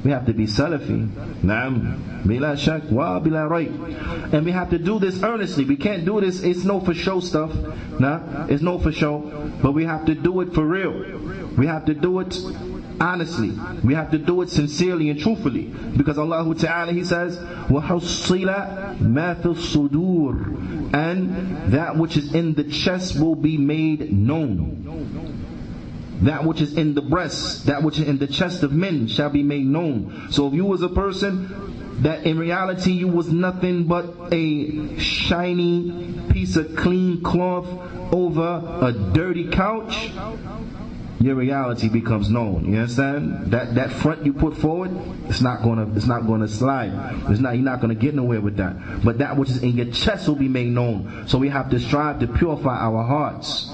we have to be Salafi. Naam, bila shak wa bila rayb. And we have to do this earnestly. We can't do this, it's no for show stuff. Nah, it's no for show. But we have to do it for real. We have to do it honestly. We have to do it sincerely and truthfully. Because Allah Ta'ala, He says, وَحُصِّلَ مَا فِي الصُّدُورِ, and that which is in the chest will be made known. That which is in the breast, that which is in the chest of men shall be made known. So if you was a person that in reality you was nothing but a shiny piece of clean cloth over a dirty couch, your reality becomes known. You understand? That front you put forward, it's not gonna slide. You're not gonna get nowhere with that. But that which is in your chest will be made known. So we have to strive to purify our hearts.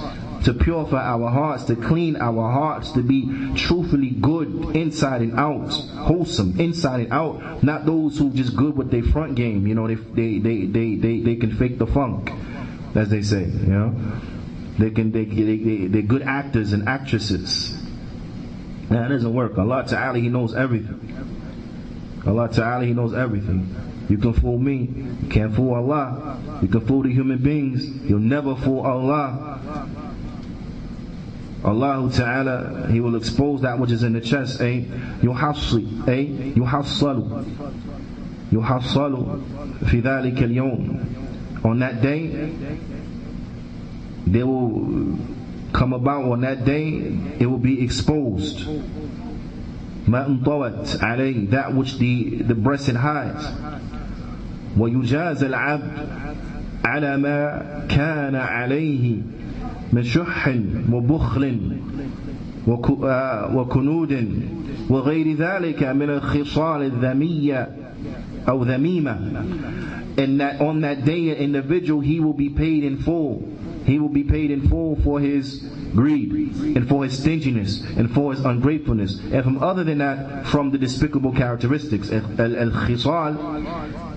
To purify our hearts, to clean our hearts, to be truthfully good inside and out, wholesome inside and out. Not those who just good with their front game. They can fake the funk, as they say. They're good actors and actresses. That doesn't work. Allah Ta'ala, He knows everything. Allah Ta'ala, He knows everything. You can fool me, you can't fool Allah. You can fool the human beings, you'll never fool Allah. Allah Ta'ala, He will expose that which is in the chest. يحصل في ذلك اليوم. On that day, they will come about. On that day, it will be exposed. ما انطوت عليه, that which the breast it hides. ويجاز العبد على ما كان عليه من شح وبخل وكنود وغير ذلك من الخصال الذمية أو ذميمة. And that on that day, an individual, he will be paid in full. He will be paid in full for his greed, and for his stinginess, and for his ungratefulness, and from other than that, from the despicable characteristics, al-khisal,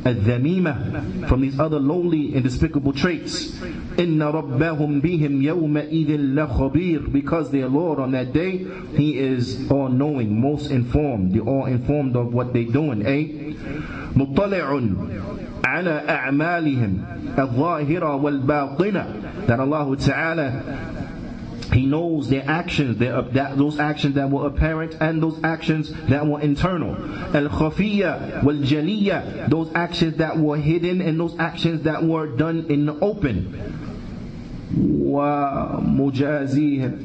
al-dhamima, from these other lowly and despicable traits. Inna rabbahum bihim yawma idhin la khabir, because their Lord on that day, He is all-knowing, most informed, the all-informed of what they're doing. Muttali'un ala a'malihim al-zahira wal-batina, that Allah Ta'ala, He knows their actions, those actions that were apparent and those actions that were internal. Al-khafiyya wal-jaliyya, those actions that were hidden and those actions that were done in the open. Wa mujazihim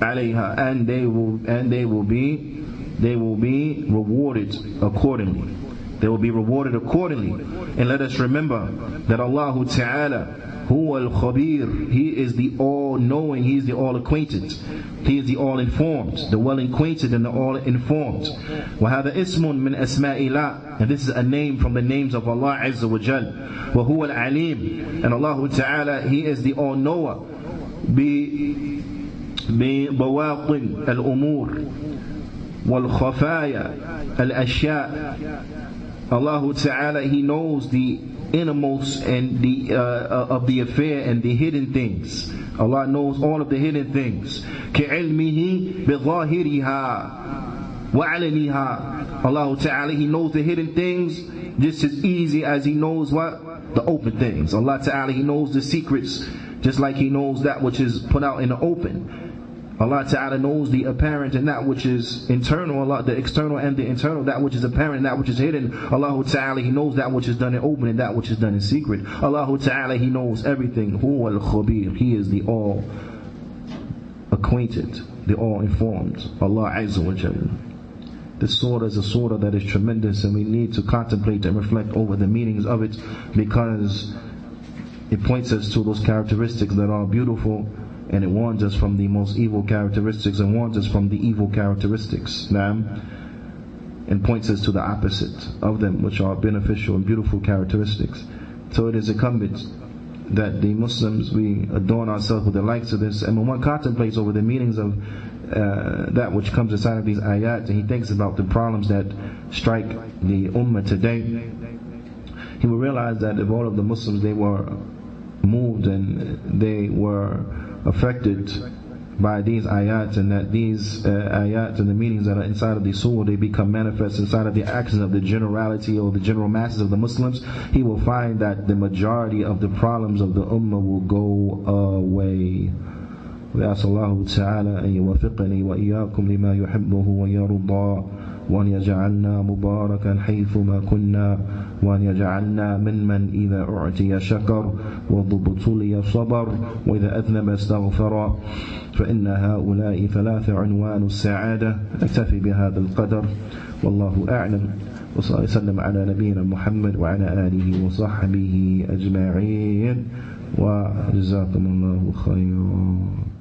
alayha, and they will be rewarded accordingly. They will be rewarded accordingly. And let us remember that Allah Ta'ala, Huwa al-Khabir, He is the all-knowing, He is the all-acquainted, He is the all-informed, the well-acquainted and the all-informed. وَهَذَا اسْمٌ مِنْ أَسْمَاءِ اللَّهِ, and this is a name from the names of Allah Azza wa Jal. وَهُوَ الْعَلِيمُ, and Allah Ta'ala, He is the all-knower. بِبَوَاطِنِ الْأُمُورِ وَالْخَفَايَا الْأَشْيَاءِ, Allah Ta'ala, He knows the innermost and the of the affair and the hidden things. Allah knows all of the hidden things. كِعِلْمِهِ بِظَاهِرِهَا وَعَلَنِهَا, Allah Ta'ala, He knows the hidden things just as easy as He knows what? The open things. Allah Ta'ala, He knows the secrets just like He knows that which is put out in the open. Allah Ta'ala knows the apparent and that which is internal, Allah, the external and the internal, that which is apparent and that which is hidden. Allah Ta'ala, He knows that which is done in open and that which is done in secret. Allah Ta'ala, He knows everything. Huwa al-Khabir, He is the all acquainted, the all informed. Allah Azza wa Jalla. This surah is a surah that is tremendous, and we need to contemplate and reflect over the meanings of it, because it points us to those characteristics that are beautiful, and it warns us from the most evil characteristics and warns us from the evil characteristics, and points us to the opposite of them, which are beneficial and beautiful characteristics. So it is incumbent that the Muslims, we adorn ourselves with the likes of this, and when one contemplates over the meanings of that which comes inside of these ayat, and he thinks about the problems that strike the ummah today, he will realize that if all of the Muslims, they were moved and they were affected by these ayats, and that these ayats and the meanings that are inside of the surah, they become manifest inside of the actions of the generality or the general masses of the Muslims, he will find that the majority of the problems of the ummah will go away. وأسأل الله تعالى أن يوفقني وإياكم لما يحبه ويرضى، وأن يجعلنا مباركا حيثما كنا، وأن يجعلنا ممن إذا أعطي شكر وابتلي صبر وإذا أذنب استغفر، فإن هؤلاء ثلاثة عنوان السعادة. أكتفي بهذا القدر، والله أعلم، وصلى الله وسلم على نبينا محمد وعلى آله وصحبه أجمعين، وجزاكم الله خيرا.